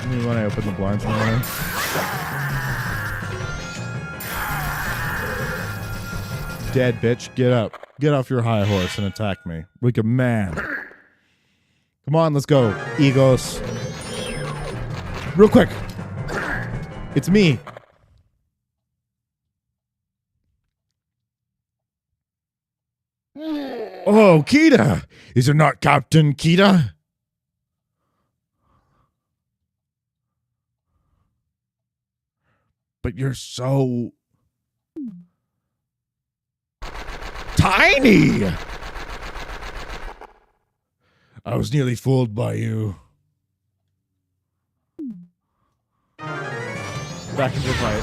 Maybe when I open the blinds from there. Dead, bitch. Get up. Get off your high horse and attack me. Like a man. Come on, let's go. Egos. Real quick. It's me. Oh, Kita! Is it not Captain Kita? But you're so... tiny! I was nearly fooled by you. Back into the fight.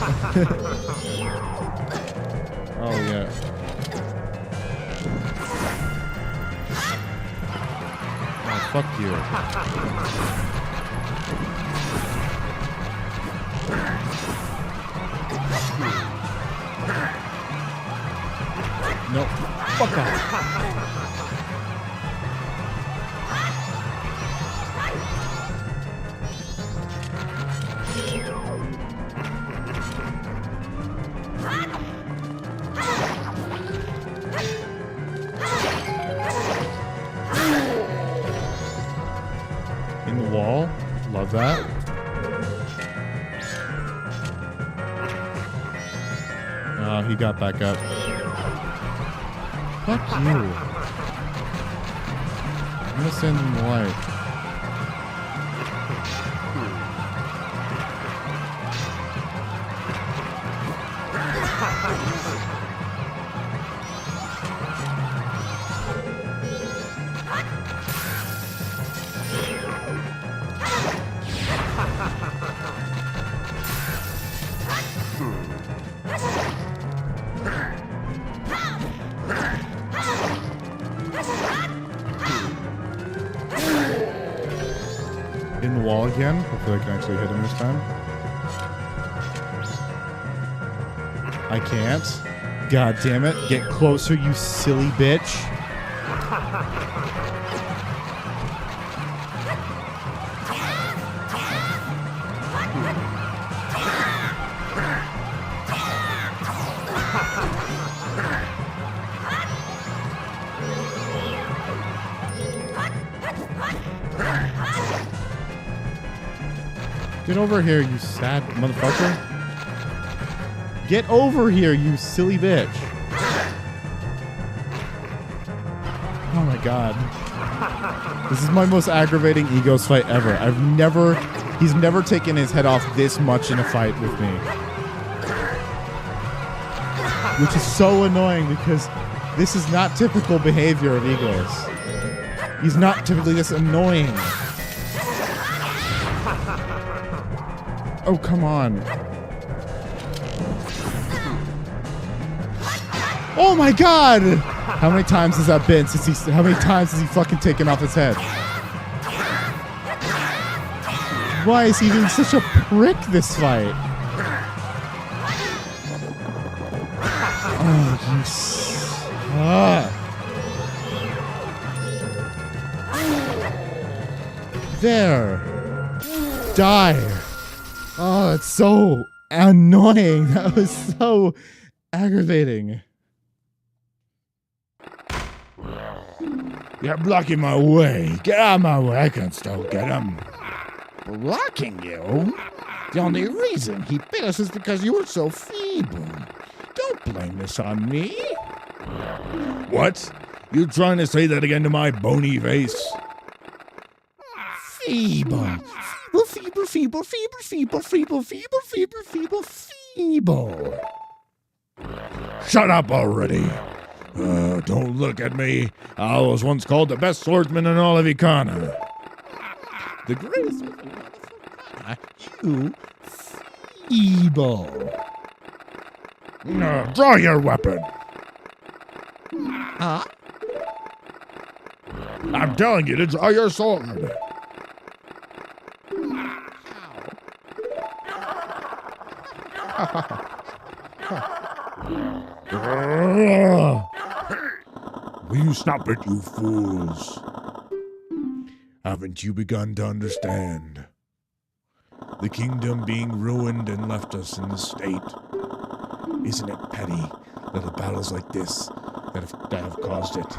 Oh, yeah. Oh, fuck you. No. Fuck off. In the wall. Love that. He got back up. Fuck you. I'm gonna send him the light. In the wall again. Hopefully I can actually hit him this time. I can't. God damn it. Get closer, you silly bitch. Get over here, you sad motherfucker. Get over here, you silly bitch. Oh my god. This is my most aggravating egos fight ever. He's never taken his head off this much in a fight with me. Which is so annoying because this is not typical behavior of egos. He's not typically this annoying. Oh, come on. Oh my god! How many times has that been how many times has he fucking taken off his head? Why is he being such a prick this fight? Oh, you suck. There. Die. Oh, that's so annoying. That was so aggravating. You're blocking my way. Get out of my way. I can still get him. Blocking you? The only reason he bit us is because you were so feeble. Don't blame this on me. What? You trying to say that again to my bony face? Feeble. Feeble. Shut up already. Don't look at me. I was once called the best swordsman in all of Ikana. The greatest swordsman in all of Ikana. You feeble. Draw your weapon. Huh? I'm telling you to draw your sword. Will you stop it, you fools? Haven't you begun to understand? The kingdom being ruined and left us in this state. Isn't it petty, little battles like this that have caused it?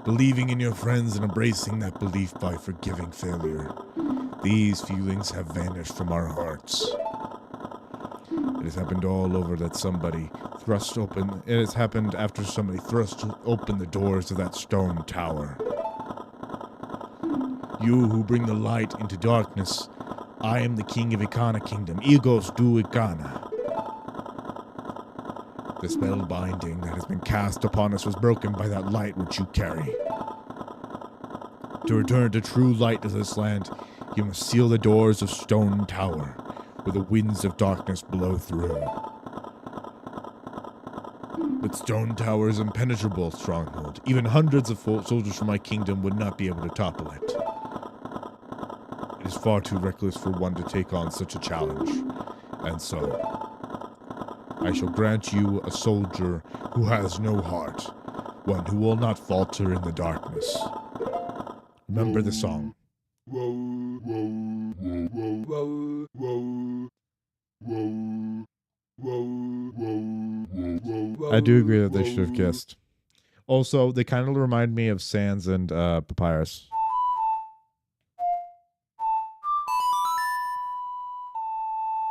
Believing in your friends and embracing that belief by forgiving failure. These feelings have vanished from our hearts. It has happened all over that somebody thrust open. It has happened after somebody thrust open the doors of that stone tower. You who bring the light into darkness, I am the king of Ikana Kingdom. Egos do Ikana. The spell binding that has been cast upon us was broken by that light which you carry. To return to true light of this land, you must seal the doors of Stone Tower, where the winds of darkness blow through. But Stone Tower is impenetrable stronghold. Even hundreds of soldiers from my kingdom would not be able to topple it. It is far too reckless for one to take on such a challenge. And so, I shall grant you a soldier who has no heart, one who will not falter in the darkness. Remember the song. I do agree that they should have kissed. Also, they kind of remind me of Sans and Papyrus.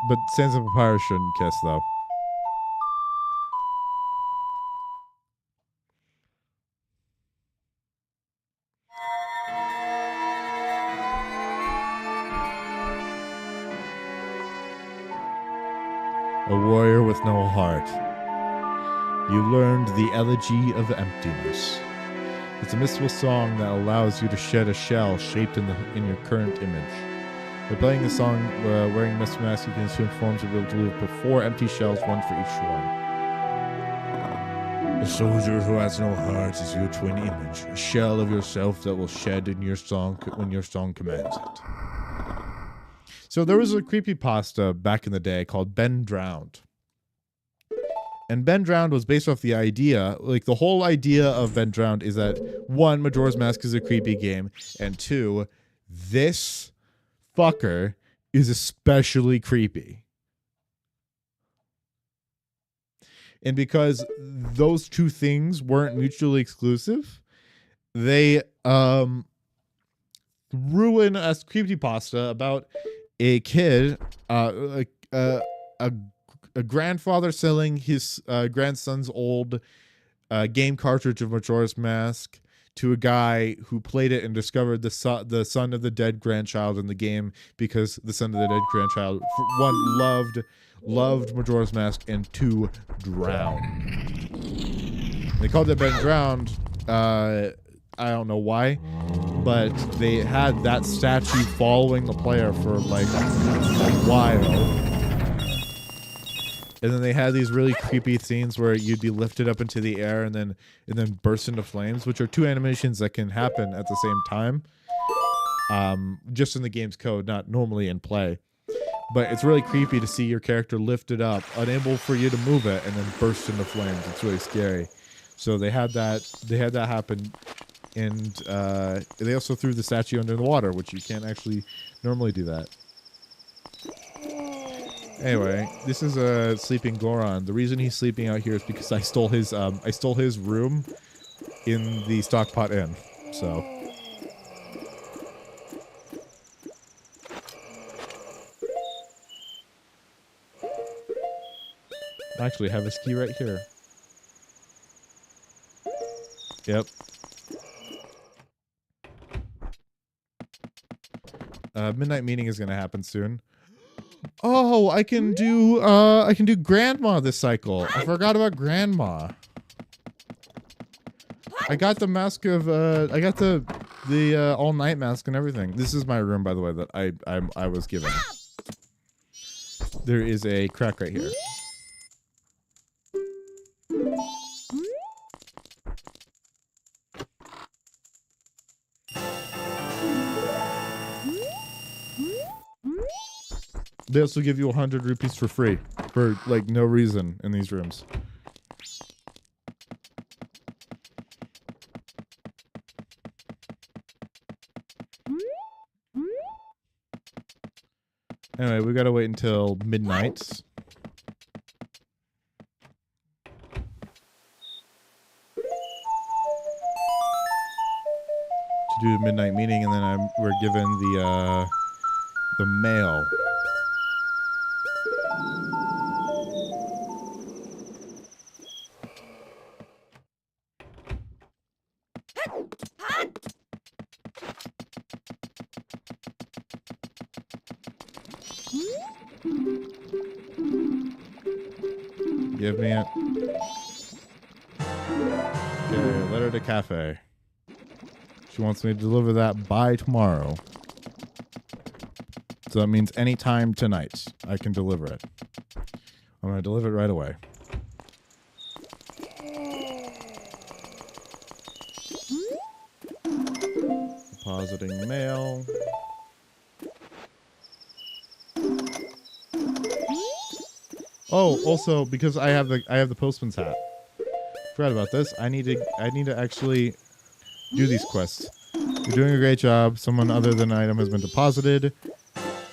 But Sans and Papyrus shouldn't kiss, though. A warrior with no heart. You learned the elegy of emptiness. It's a mystical song that allows you to shed a shell shaped in your current image. By playing the song, wearing Mist Mask, you can assume forms of able to live but 4 empty shells, one for each one. A soldier who has no heart is your twin image, a shell of yourself that will shed in your song when your song commands it. So there was a creepypasta back in the day called Ben Drowned. And Ben Drowned was based off the idea, like the whole idea of Ben Drowned is that one, Majora's Mask is a creepy game, and two, this fucker is especially creepy. And because those two things weren't mutually exclusive, they threw in a creepypasta about a kid, a grandfather selling his grandson's old game cartridge of Majora's Mask to a guy who played it and discovered the son of the dead grandchild in the game, because the son of the dead grandchild, one, loved Majora's Mask, and two, drowned. They called it Ben Drowned. I don't know why, but they had that statue following the player for like a while. And then they had these really creepy scenes where you'd be lifted up into the air and then burst into flames, which are two animations that can happen at the same time. Just in the game's code, not normally in play. But it's really creepy to see your character lifted up, unable for you to move it, and then burst into flames. It's really scary. So they had that happen, and they also threw the statue under the water, which you can't actually normally do that. Anyway, this is a sleeping Goron. The reason he's sleeping out here is because I stole his room in the Stockpot Inn. So I actually have his key right here. Yep. Midnight meeting is gonna happen soon. Oh, I can do Grandma this cycle. I forgot about Grandma. I got the mask of I got the all night mask and everything. This is my room, by the way, that I was given. There is a crack right here. They also give you 100 rupees for free, for like no reason in these rooms. Anyway, we gotta wait until midnight. To do the midnight meeting, and then we're given the mail. Give me it. Okay, letter to cafe. She wants me to deliver that by tomorrow. So that means anytime tonight I can deliver it. I'm going to deliver it right away. Depositing mail. Oh, also because I have the postman's hat. Forgot about this. I need to actually do these quests. You're doing a great job. Someone other than an item has been deposited.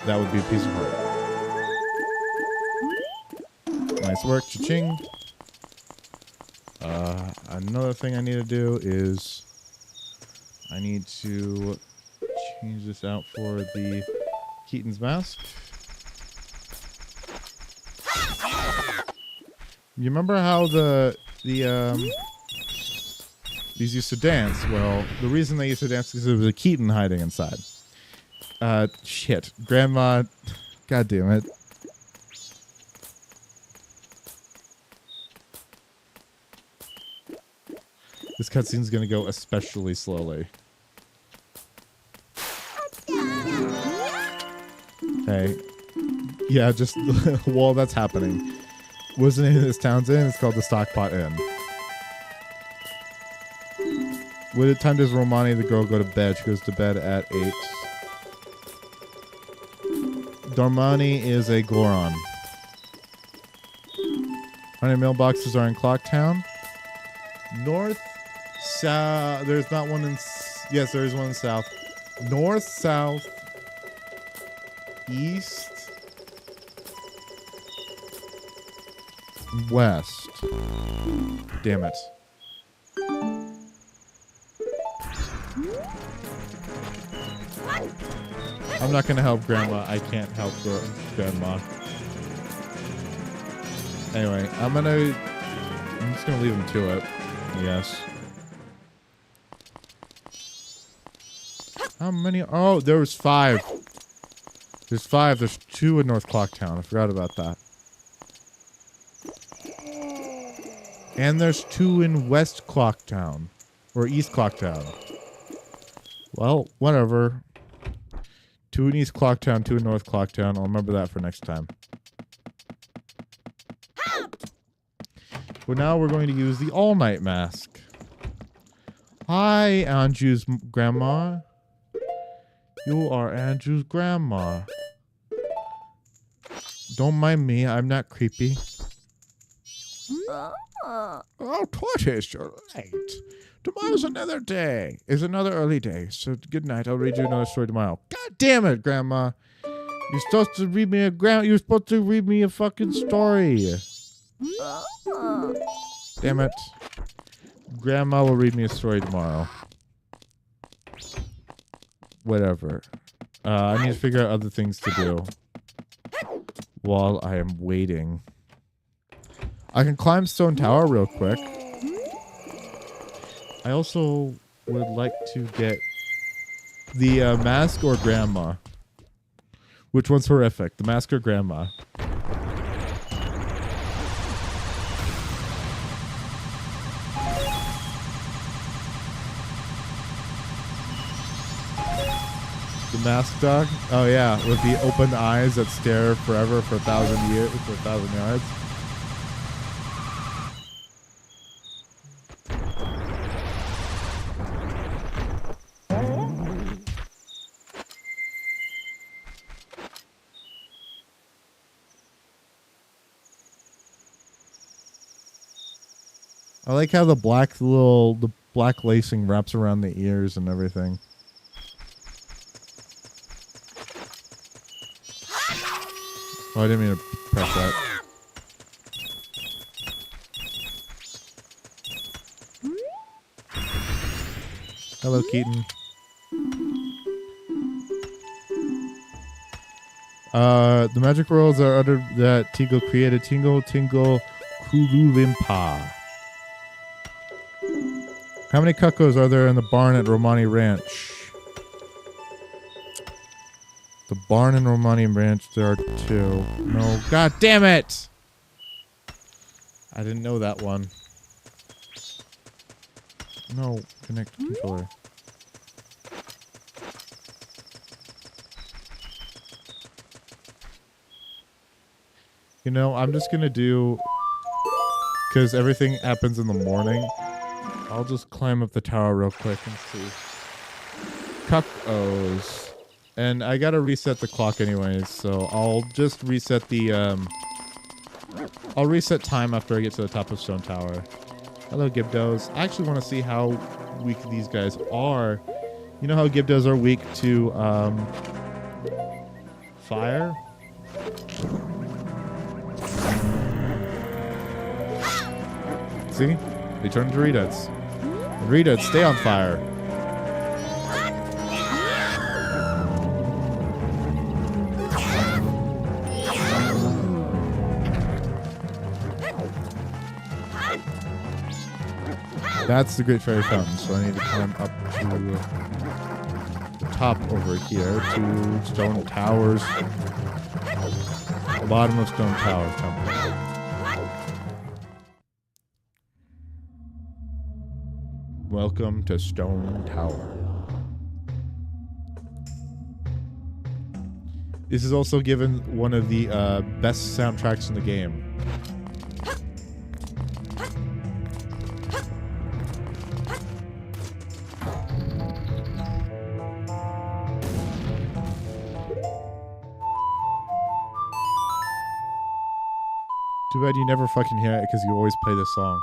That would be a piece of heart. Nice work, cha-ching. Another thing I need to do is I need to change this out for the Keaton's mask. You remember how these used to dance? Well, the reason they used to dance is because there was a Keaton hiding inside. Shit. Grandma. God damn it. This cutscene's gonna go especially slowly. Hey. Yeah, just while that's happening. What's the name of this town's inn? It's called the Stockpot Inn. What time does Romani, the girl, go to bed? She goes to bed at 8. Dormani is a Goron. How many mailboxes are in Clocktown? North, south. There's not one in. Yes, there is one in south. North, south, east, west. Damn it. I'm not gonna help Grandma. I can't help Grandma. Anyway, I'm just gonna leave him to it, I guess. How many? Oh, there was 5. There's 5. There's 2 in North Clocktown. I forgot about that. And there's 2 in West Clocktown. Or East Clocktown. Well, whatever. 2 in East Clocktown, 2 in North Clocktown. I'll remember that for next time. But now we're going to use the all-night mask. Hi, Andrew's grandma. You are Andrew's grandma. Don't mind me. I'm not creepy. Oh, 'twas you're late. Tomorrow's another day. It's another early day. So good night. I'll read you another story tomorrow. God damn it, Grandma. You're supposed to read me You're supposed to read me a fucking story. Damn it. Grandma will read me a story tomorrow. Whatever. I need to figure out other things to do while I am waiting. I can climb Stone Tower real quick. I also would like to get the mask or Grandma. Which one's horrific? The mask or Grandma? The mask dog? Oh yeah, with the open eyes that stare forever for 1,000 years, for 1,000 yards. I like how the black lacing wraps around the ears and everything. Oh, I didn't mean to press that. Hello, Keaton. The magic worlds are uttered that Tingle created. Tingle, Tingle, Kululimpa. How many cuckoos are there in the barn at Romani Ranch? The barn in Romani Ranch, there are 2. No, god damn it! I didn't know that one. No, connect controller. You know, I'm just gonna do... Because everything happens in the morning. I'll just climb up the tower real quick and see. Cuckoos. And I gotta reset the clock anyways, so I'll just reset the, I'll reset time after I get to the top of Stone Tower. Hello, Gibdos. I actually want to see how weak these guys are. You know how Gibdos are weak to, fire? See? They turn into Reduts. Reduts stay on fire. That's the Great Fairy Fountain, so I need to climb up to the top over here to Stone Towers. The bottom of Stone Tower Temple. Welcome to Stone Tower. This is also given one of the best soundtracks in the game. Too bad you never fucking hear it because you always play this song.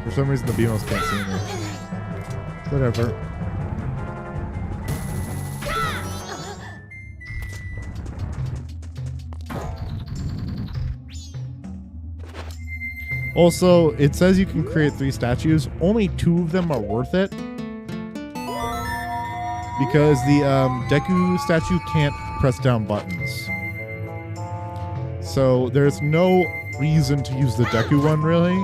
For some reason, the BMOs can't see me. Whatever. Also, it says you can create 3 statues. Only 2 of them are worth it. Because the Deku statue can't press down buttons. So there's no reason to use the Deku one, really.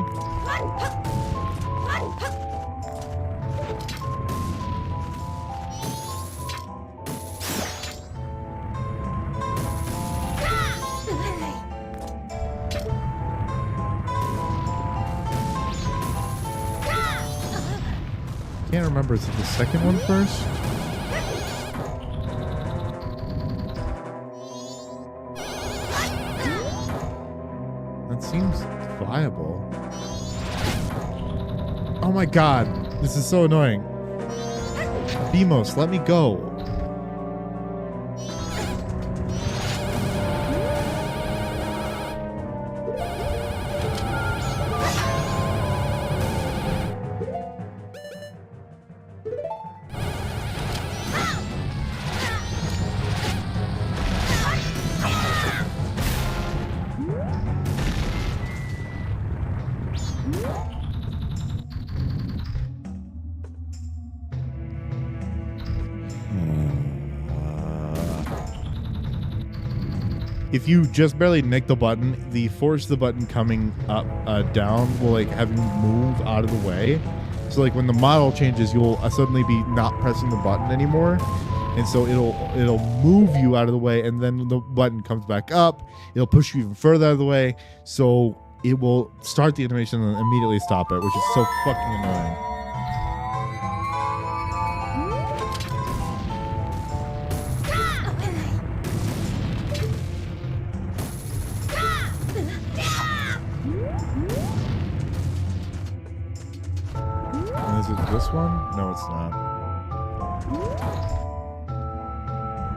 Can't remember, is it the second one first? That seems viable. Oh my god, this is so annoying. BMOS, let me go. If you just barely nick the button, the force the button coming up, down will like have you move out of the way. So like when the model changes, you'll suddenly be not pressing the button anymore, and so it'll move you out of the way, and then the button comes back up. It'll push you even further out of the way, so it will start the animation and immediately stop it, which is so fucking annoying. Is it this one? No, it's not.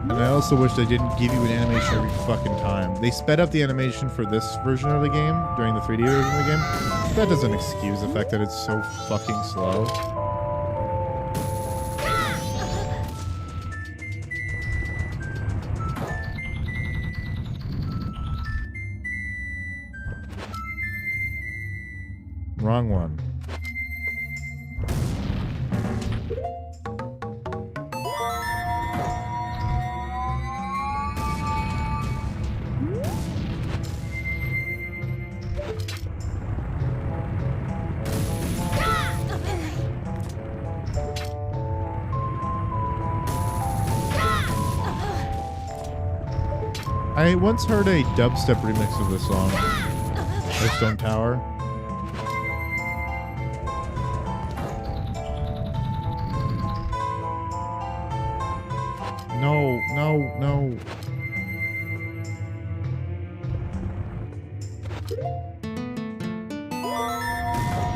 And I also wish they didn't give you an animation every fucking time. They sped up the animation for this version of the game during the 3D version of the game. That doesn't excuse the fact that it's so fucking slow. Wrong one. I once heard a dubstep remix of this song, Stone Tower. No, no, no.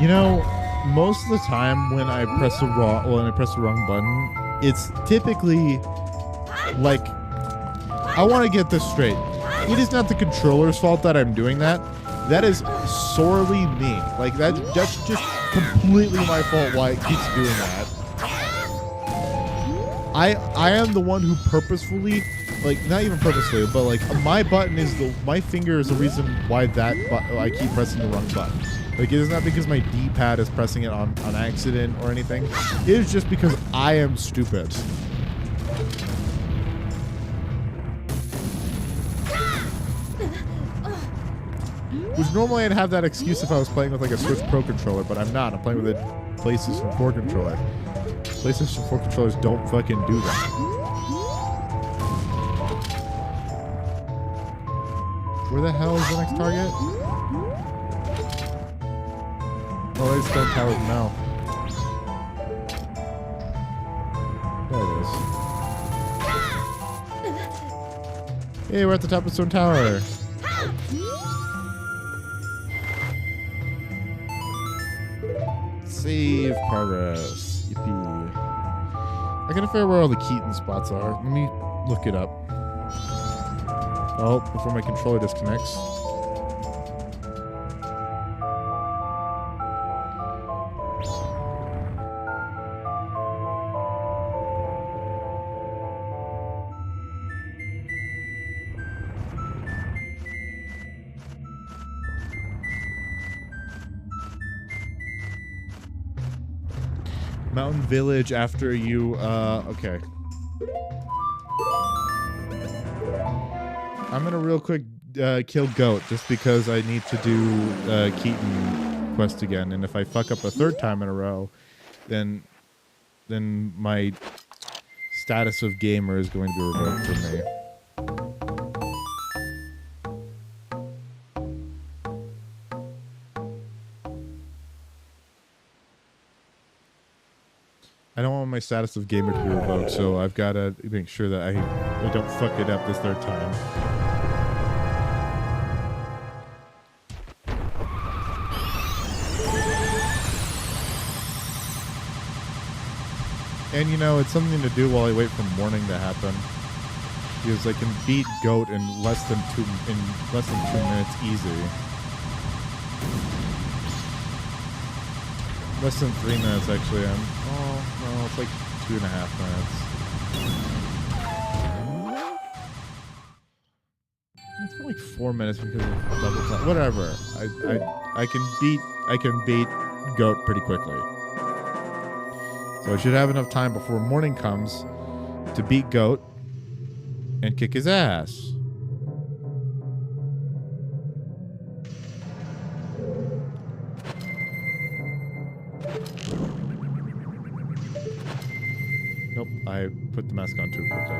You know, most of the time when I press the wrong button, it's typically like, I want to get this straight. It is not the controller's fault that I'm doing that. That is sorely me. Like that's just completely my fault why it keeps doing that. I am the one who purposefully, like not even purposefully, but like my finger is the reason why I keep pressing the wrong button. Like it is not because my D-pad is pressing it on accident or anything. It is just because I am stupid. Which normally I'd have that excuse if I was playing with like a Switch Pro controller, but I'm not. I'm playing with a PlayStation 4 controller. PlayStation 4 controllers don't fucking do that. Where the hell is the next target? Oh, there's Stone Towers now. There it is. Hey, we're at the top of Stone Tower. Save progress. Yippee. I gotta figure out where all the Keaton spots are. Let me look it up. Oh, before my controller disconnects. Mountain Village after you, okay. I'm gonna real quick kill Goat just because I need to do Keaton quest again, and if I fuck up a third time in a row, then my status of gamer is going to be revoked from me. I don't want my status of gamer to be revoked, so I've got to make sure that I don't fuck it up this third time. And you know, it's something to do while I wait for morning to happen, because I can beat Goat in less than 2 minutes easy. Less than 3 minutes, actually. Oh, no, it's like 2.5 minutes. It's been like 4 minutes because of double time. Whatever. I can beat Goat pretty quickly. So I should have enough time before morning comes to beat Goat and kick his ass. Nope, I put the mask on too quickly.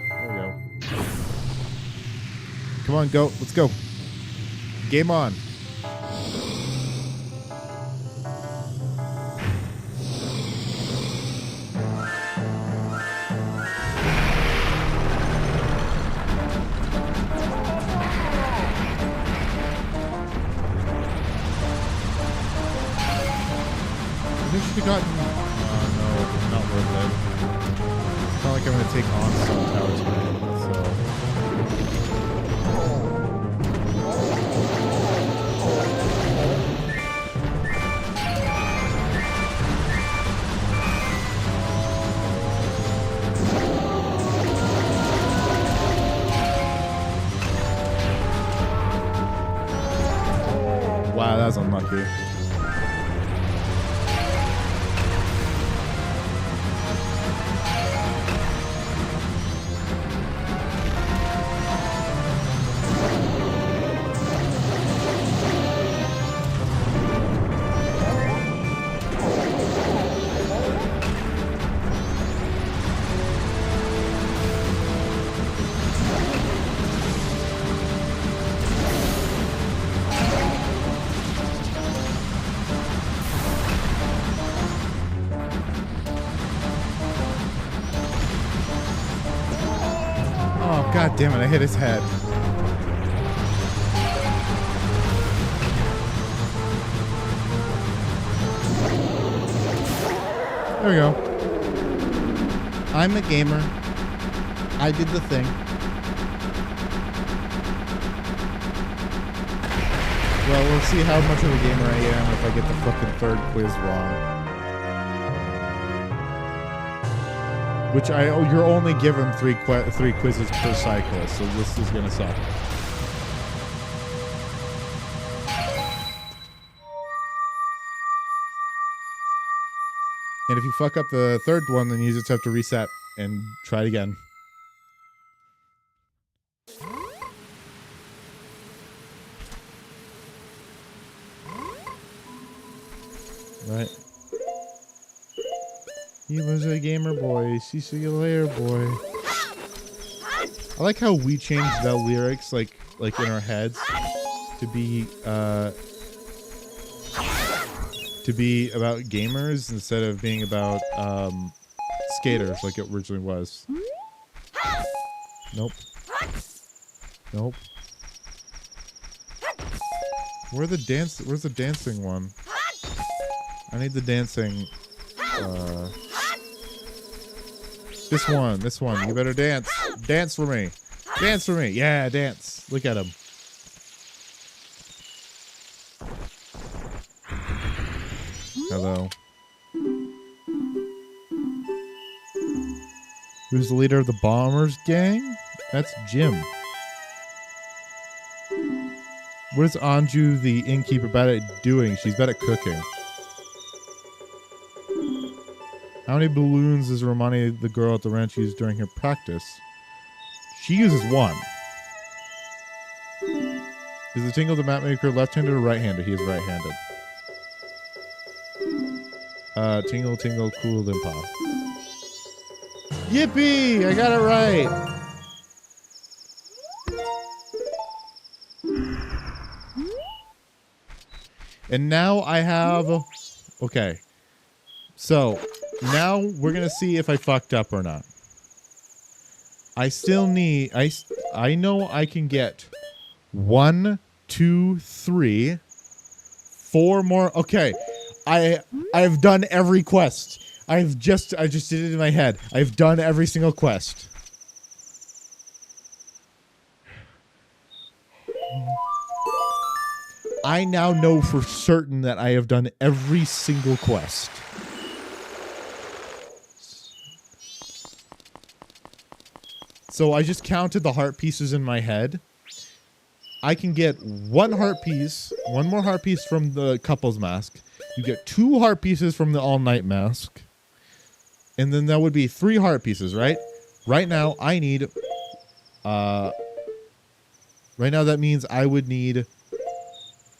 There we go. Come on, Goat. Let's go. Game on. I should have gotten... no, not worth it. It's not like I'm going to take on Stone Towers, man, so... Wow, that was unlucky. God damn it, I hit his head. There we go. I'm a gamer. I did the thing. Well, we'll see how much of a gamer I am if I get the fucking third quiz wrong. Which you're only given three quizzes per cycle, so this is gonna suck. And if you fuck up the third one, then you just have to reset and try it again. Right. He was a gamer boy. See you later, boy. I like how we changed the lyrics, like in our heads, to be about gamers instead of being about skaters, like it originally was. Nope. Nope. Where's the dancing one? I need the dancing. This one. You better dance. Dance for me. Dance for me. Yeah, dance. Look at him. Hello. Who's the leader of the Bombers gang? That's Jim. What is Anju, the innkeeper, bad at doing? She's bad at cooking. How many balloons does Romani, the girl at the ranch, use during her practice? She uses one. Is the Tingle the Mapmaker left-handed or right-handed? He is right-handed. Tingle, tingle, cool, limpa. Yippee! I got it right! And now I have... Okay. So, now we're going to see if I fucked up or not. I still need... I know I can get 1, 2, 3, 4 more... Okay. I've done every quest. I just did it in my head. I've done every single quest. I now know for certain that I have done every single quest. So I just counted the heart pieces in my head. I can get 1 heart piece, 1 more heart piece from the couple's mask. You get 2 heart pieces from the all-night mask. And then that would be 3 heart pieces, right? Right now, I need... right now, that means I would need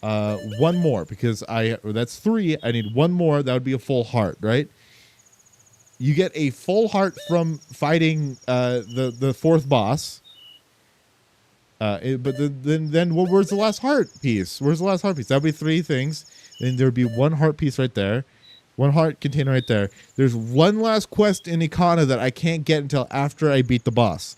1 more. Because that's 3. I need 1 more. That would be a full heart, right? You get a full heart from fighting the 4th boss. But then where's the last heart piece? Where's the last heart piece? That would be 3 things. Then there would be 1 heart piece right there. 1 heart container right there. There's 1 last quest in Ikana that I can't get until after I beat the boss.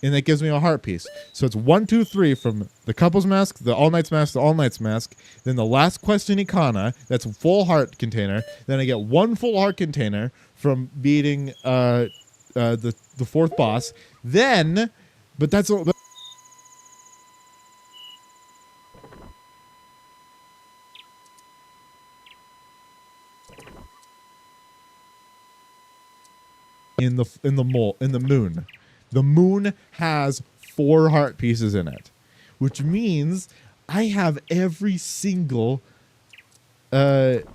And that gives me a heart piece. So it's 1, 2, 3 from the couple's mask, the all-night's mask, the all-night's mask. Then the last quest in Ikana, that's a full heart container. Then I get 1 full heart container from beating the 4th boss. Then, but that's all. In the moon. The moon has 4 heart pieces in it, which means I have every single quest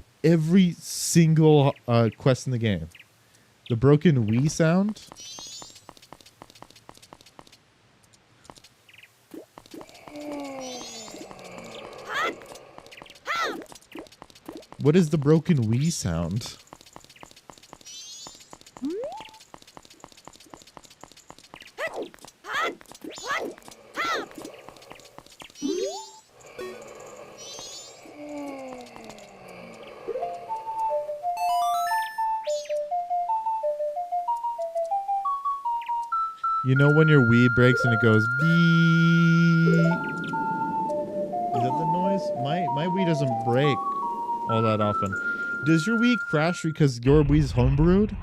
in the game. The broken Wii sound. What is the broken Wii sound? You know when your Wii breaks and it goes beep? Is that the noise? My Wii doesn't break all that often. Does your Wii crash because your Wii's homebrewed?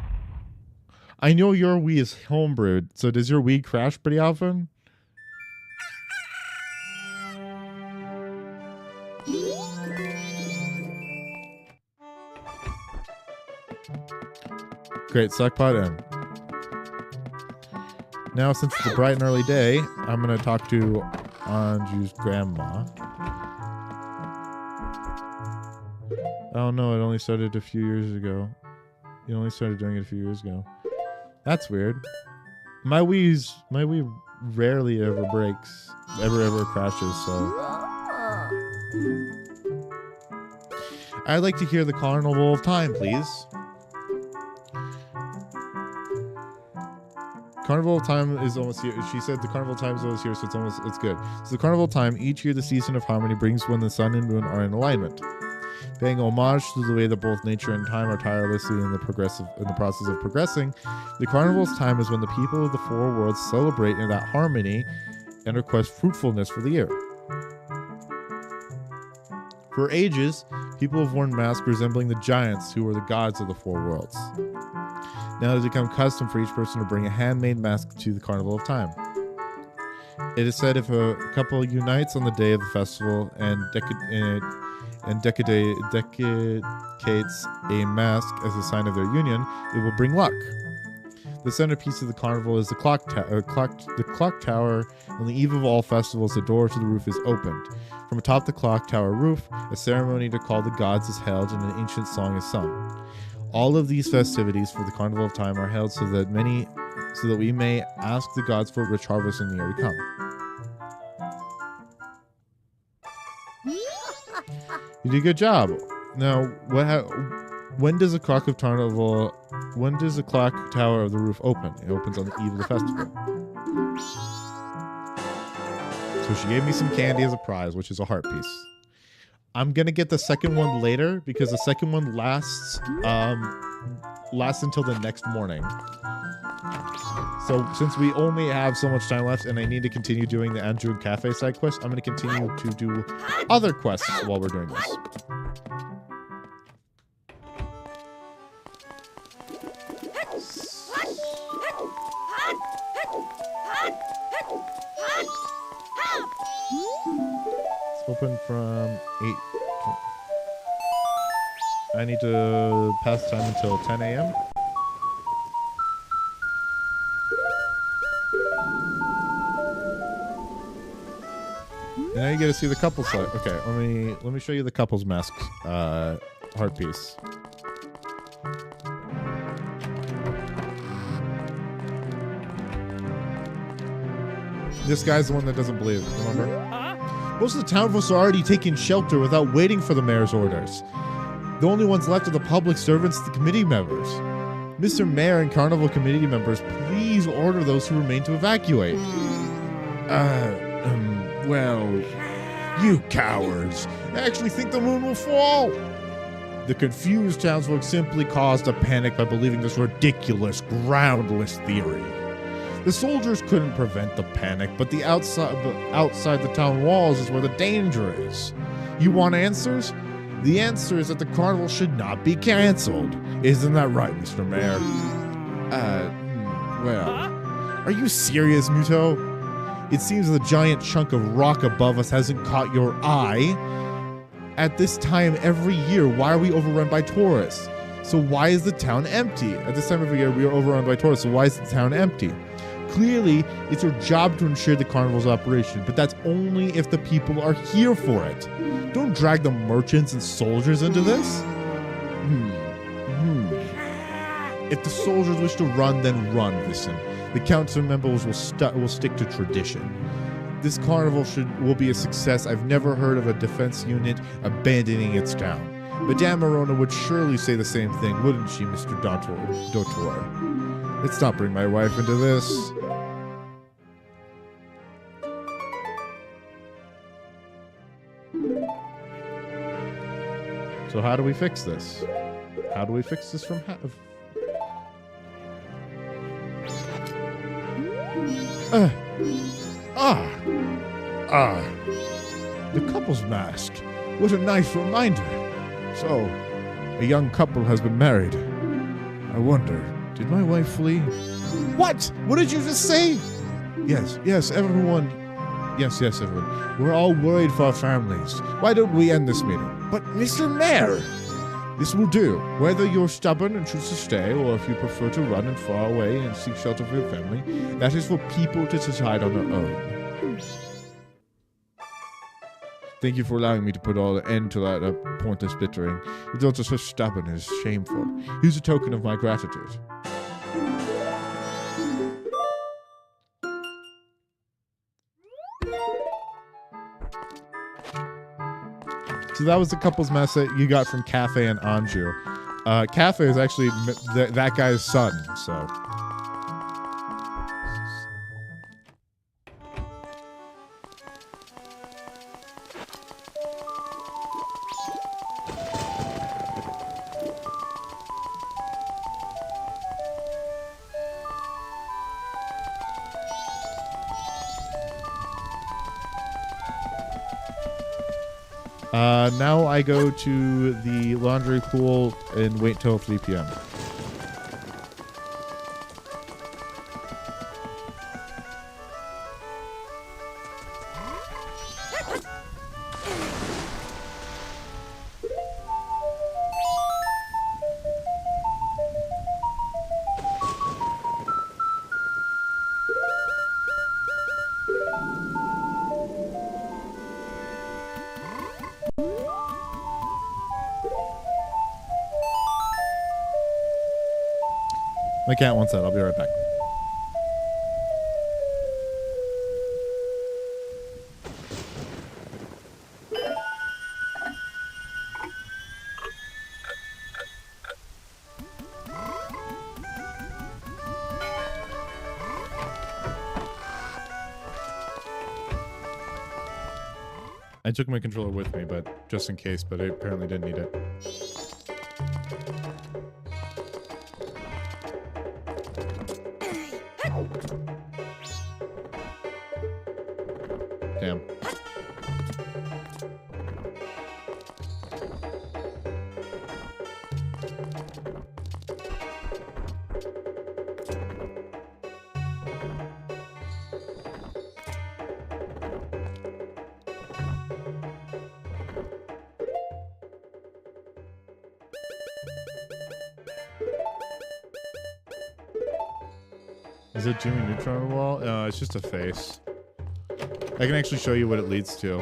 I know your Wii is homebrewed, so does your Wii crash pretty often? Great, suckpot in. Now, since it's a bright and early day, I'm going to talk to Anju's grandma. Oh no, it only started a few years ago. You only started doing it a few years ago. That's weird. My Wii rarely ever breaks, ever crashes, so. I'd like to hear the Carnival of Time, please. Carnival of Time is almost here. She said the Carnival of Time is almost here, so it's good. So the Carnival of Time, each year the season of harmony brings when the sun and moon are in alignment. Paying homage to the way that both nature and time are tirelessly in the process of progressing, the Carnival's time is when the people of the four worlds celebrate in that harmony and request fruitfulness for the year. For ages, people have worn masks resembling the giants who were the gods of the four worlds. Now it has become custom for each person to bring a handmade mask to the Carnival of Time. It is said if a couple unites on the day of the festival and dedicates a mask as a sign of their union, it will bring luck. The centerpiece of the carnival is the clock tower. On the eve of all festivals, the door to the roof is opened. From atop the clock tower roof, a ceremony to call the gods is held and an ancient song is sung. All of these festivities for the Carnival of Time are held so that we may ask the gods for a rich harvest in the year to come. You did a good job. Now, when does the clock tower of the roof open? It opens on the eve of the festival. So she gave me some candy as a prize, which is a heart piece. I'm gonna get the second one later because the second one lasts until the next morning. So since we only have so much time left and I need to continue doing the Andrew Cafe side quest, I'm gonna continue to do other quests while we're doing this. It's open from 8. I need to pass time until 10 a.m. And now you get to see the couples side. Okay, let me show you the couples mask heart piece. This guy's the one that doesn't believe, remember? Most of the town folks are already taking shelter without waiting for the mayor's orders. The only ones left are the public servants, the committee members. Mr. Mayor and Carnival committee members, please order those who remain to evacuate. Well, you cowards. I actually think the moon will fall. The confused townsfolk simply caused a panic by believing this ridiculous, groundless theory. The soldiers couldn't prevent the panic, but outside the town walls is where the danger is. You want answers? The answer is that the carnival should not be canceled. Isn't that right, Mr. Mayor? Well, are you serious, Muto? It seems the giant chunk of rock above us hasn't caught your eye. At this time every year, why are we overrun by tourists? So why is the town empty? At this time every year, we are overrun by tourists, so why is the town empty? Clearly, it's your job to ensure the carnival's operation, but that's only if the people are here for it. Don't drag the merchants and soldiers into this. If the soldiers wish to run, then run, listen. The council members will stick to tradition. This carnival will be a success. I've never heard of a defense unit abandoning its town. Madame Arona would surely say the same thing, wouldn't she, Mr. Dotor? Let's not bring my wife into this. So how do we fix this? How do we fix this from the couple's mask. What a nice reminder. So, a young couple has been married. I wonder, did my wife flee? What? What did you just say? Yes, everyone. Yes, everyone. We're all worried for our families. Why don't we end this meeting? But, Mr. Mayor! This will do. Whether you're stubborn and choose to stay, or if you prefer to run and far away and seek shelter for your family, that is for people to decide on their own. Thank you for allowing me to put an end to that pointless bickering. Your daughter's so stubborn and is shameful. Here's a token of my gratitude. So that was the couple's mess that you got from Cafe and Anju. Cafe is actually that guy's son, so. Now I go to the laundry pool and wait till 3 p.m. My cat wants that. I'll be right back. I took my controller with me, but just in case, but I apparently didn't need it. Damn. Is it Jimmy Neutron on the wall? No, it's just a face. I can actually show you what it leads to.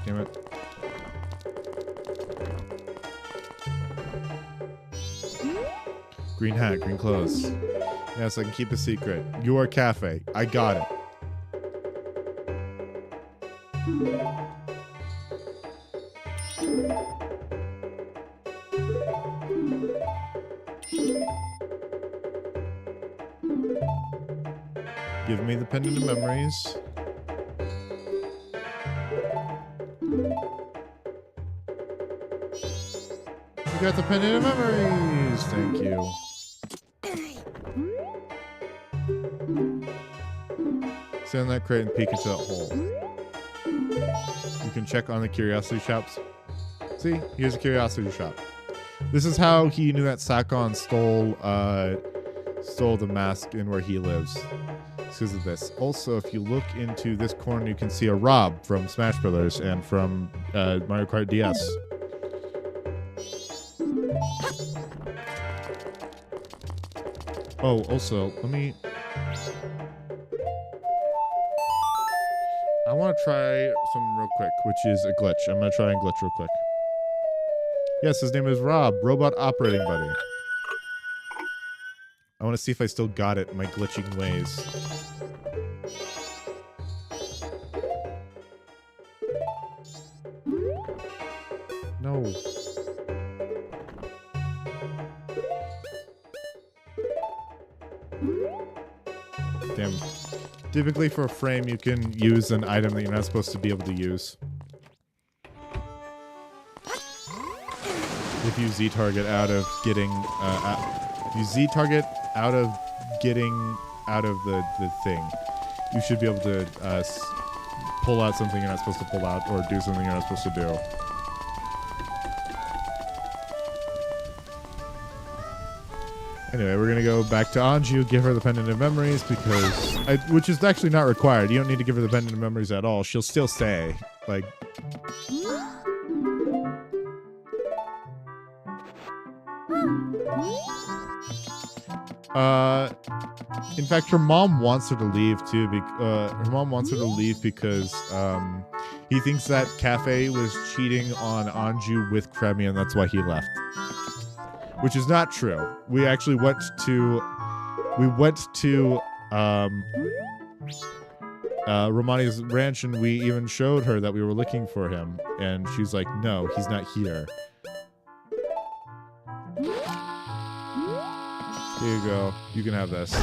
Damn it. Green hat, green clothes. Yes, I can keep a secret. You are Cafe. I got it. Give me the pendant of memories. You got the pendant of memories. Thank you. Sit in that crate and peek into that hole. You can check on the curiosity shops. See, here's a curiosity shop. This is how he knew that Sakon stole the mask in where he lives. Because of this. Also, if you look into this corner, you can see a Rob from Smash Brothers and from Mario Kart DS. Oh, also, I want to try something real quick, which is a glitch. I'm going to try and glitch real quick. Yes, his name is Rob, Robot Operating Buddy. I want to see if I still got it in my glitching ways. No. Damn. Typically for a frame, you can use an item that you're not supposed to be able to use. If you Z-target out of getting... if you Z-target out of getting out of the thing, you should be able to pull out something you're not supposed to pull out or do something you're not supposed to do. Anyway, we're gonna go back to Anju, give her the pendant of memories because, which is actually not required. You don't need to give her the pendant of memories at all. She'll still stay. Like, in fact, her mom wants her to leave too. Her mom wants her to leave because he thinks that Cafe was cheating on Anju with Kremi, and that's why he left. Which is not true. We actually went to Romani's ranch, and we even showed her that we were looking for him, and she's like, no, he's not here. Here you go. You can have this.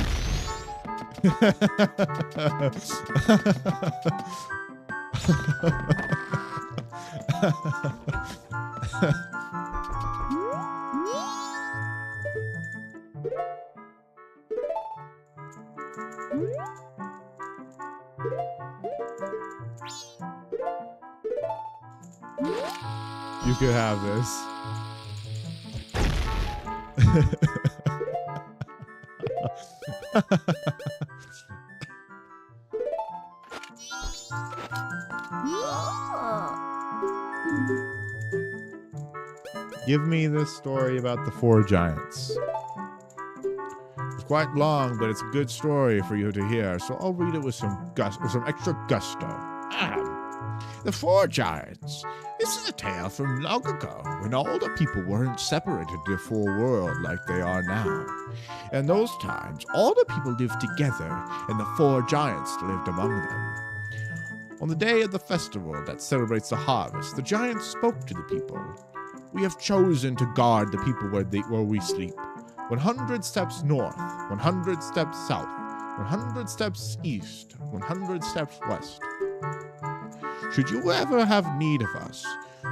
You could have this. Give me this story about the 4 giants. It's quite long, but it's a good story for you to hear, so I'll read it with some extra gusto. The 4 giants. This is a tale from long ago, when all the people weren't separated to the 4 world like they are now. In those times, all the people lived together, and the 4 giants lived among them. On the day of the festival that celebrates the harvest, the giants spoke to the people. We have chosen to guard the people where we sleep. 100 steps north, 100 steps south, 100 steps east, 100 steps west. Should you ever have need of us,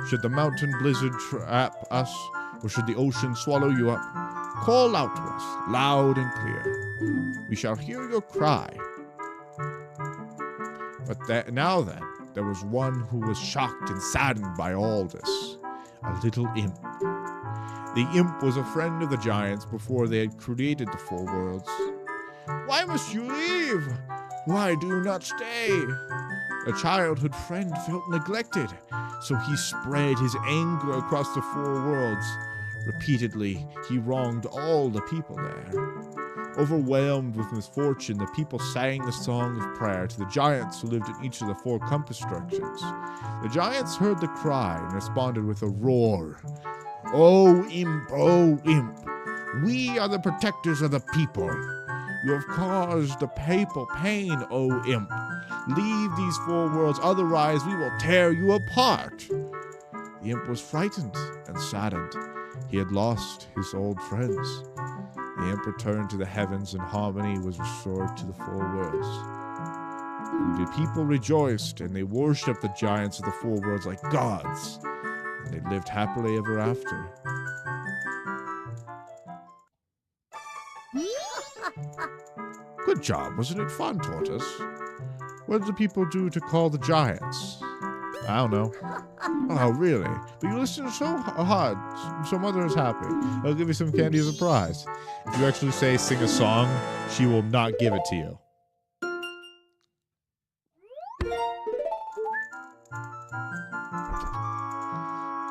should the mountain blizzard trap us, or should the ocean swallow you up, call out to us, loud and clear. We shall hear your cry. But now then, there was one who was shocked and saddened by all this. A little imp. The imp was a friend of the giants before they had created the 4 worlds. Why must you leave? Why do you not stay? A childhood friend felt neglected, so he spread his anger across the 4 worlds. Repeatedly, he wronged all the people there. Overwhelmed with misfortune, the people sang the song of prayer to the giants who lived in each of the 4 compass directions. The giants heard the cry and responded with a roar. Oh, imp, we are the protectors of the people. You have caused the people pain, O imp. Leave these 4 worlds, otherwise we will tear you apart. The imp was frightened and saddened. He had lost his old friends. The imp returned to the heavens, and harmony was restored to the 4 worlds. And the people rejoiced, and they worshipped the giants of the 4 worlds like gods. And they lived happily ever after. Good job, wasn't it fun, Tortoise? What did the people do to call the giants? I don't know. Oh, really? But you listened so hard, so Mother is happy. I'll give you some candy as a prize. If you actually say sing a song, she will not give it to you.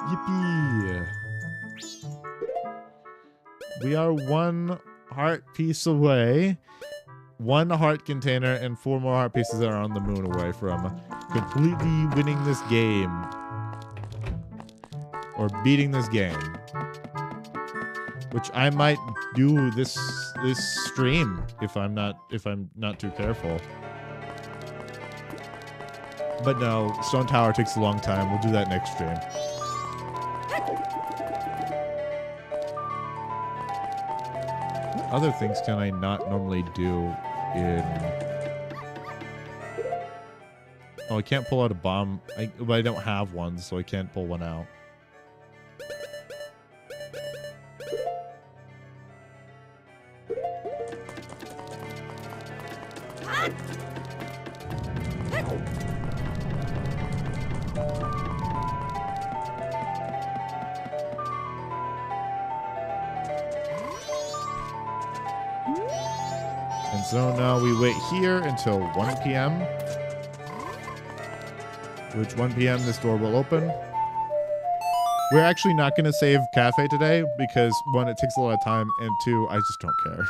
Yippee! We are 1 heart piece away. 1 heart container and 4 more heart pieces that are on the moon away from completely winning this game. Or beating this game. Which I might do this stream if I'm not too careful. But no, Stone Tower takes a long time. We'll do that next stream. What other things can I not normally do in... Oh, I can't pull out a bomb. But I don't have one, so I can't pull one out. And so now we wait here until 1 p.m. Which 1 p.m. this door will open. We're actually not going to save Cafe today because 1, it takes a lot of time, and 2, I just don't care.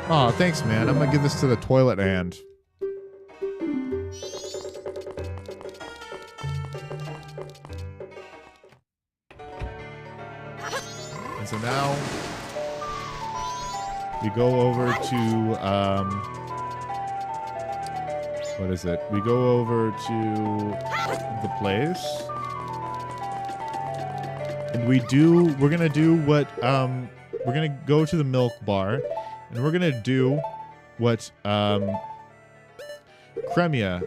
Oh, thanks, man. I'm gonna give this to the toilet hand. And so now we go over to what is it? We go over to the place. And we're gonna do what we're gonna go to the milk bar and we're gonna do what Cremia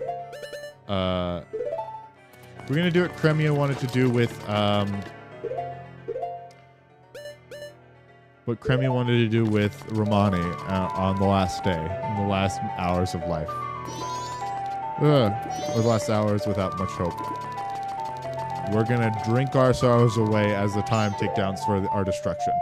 we're gonna do what Cremia wanted to do with what Cremia wanted to do with Romani on the last day, in the last hours of life. Or the last hours without much hope. We're gonna drink our sorrows away as the time takedowns for our destruction.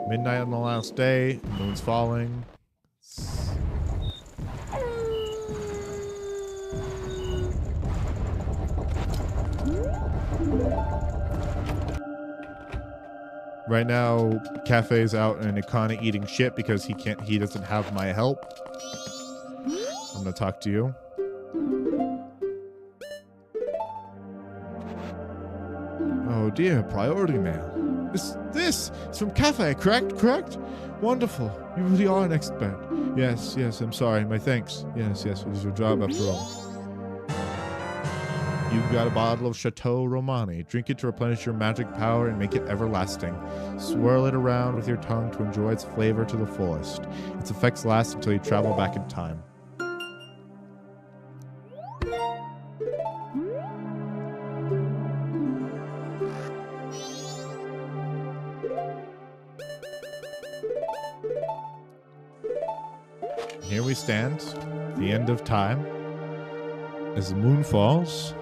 Midnight on the last day, moon's falling. Right now, Cafe's out in Ikana eating shit because he doesn't have my help. I'm gonna talk to you. Oh dear, priority mail. This is from Cafe, correct? Wonderful. You really are an expert. Yes, I'm sorry. My thanks. Yes, it is your job after all. You've got a bottle of Chateau Romani. Drink it to replenish your magic power and make it everlasting. Swirl it around with your tongue to enjoy its flavor to the fullest. Its effects last until you travel back in time. Here we stand, the end of time. As the moon falls,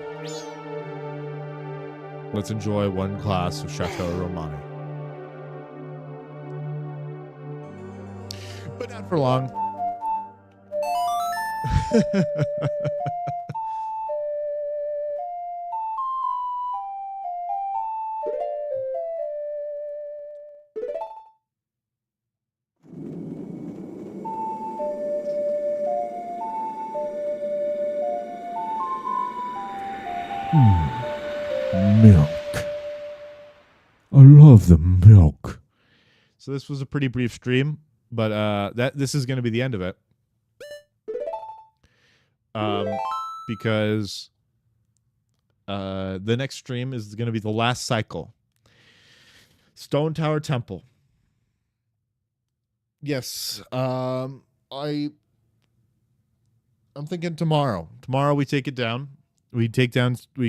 let's enjoy one glass of Chateau Romani. But not for long. Milk. I love the milk. So this was a pretty brief stream, but this is going to be the end of it. Because the next stream is going to be the last cycle. Stone Tower Temple. Yes, I'm thinking tomorrow. Tomorrow we take it down. We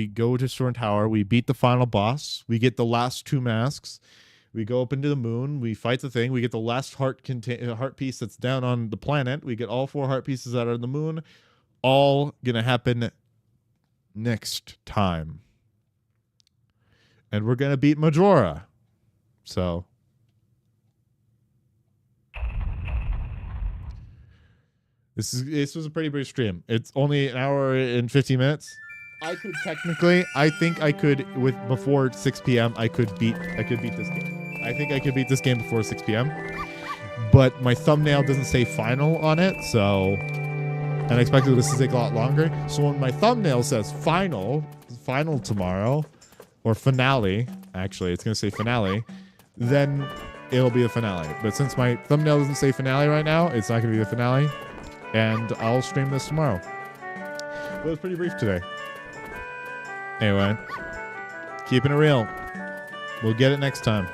go to Stone Tower. We beat the final boss. We get the last 2 masks. We go up into the moon. We fight the thing. We get the last heart piece that's down on the planet. We get all 4 heart pieces out of the moon. All gonna happen next time. And we're gonna beat Majora. So this was a pretty brief stream. It's only an hour and 15 minutes. I think I could before 6 p.m. I could beat this game. I think I could beat this game before 6 p.m. But my thumbnail doesn't say final on it, so and I expected this to take a lot longer. So when my thumbnail says final tomorrow, or finale, actually it's gonna say finale, then it'll be a finale. But since my thumbnail doesn't say finale right now, it's not gonna be the finale, and I'll stream this tomorrow. But it was pretty brief today. Anyway, keeping it real. We'll get it next time.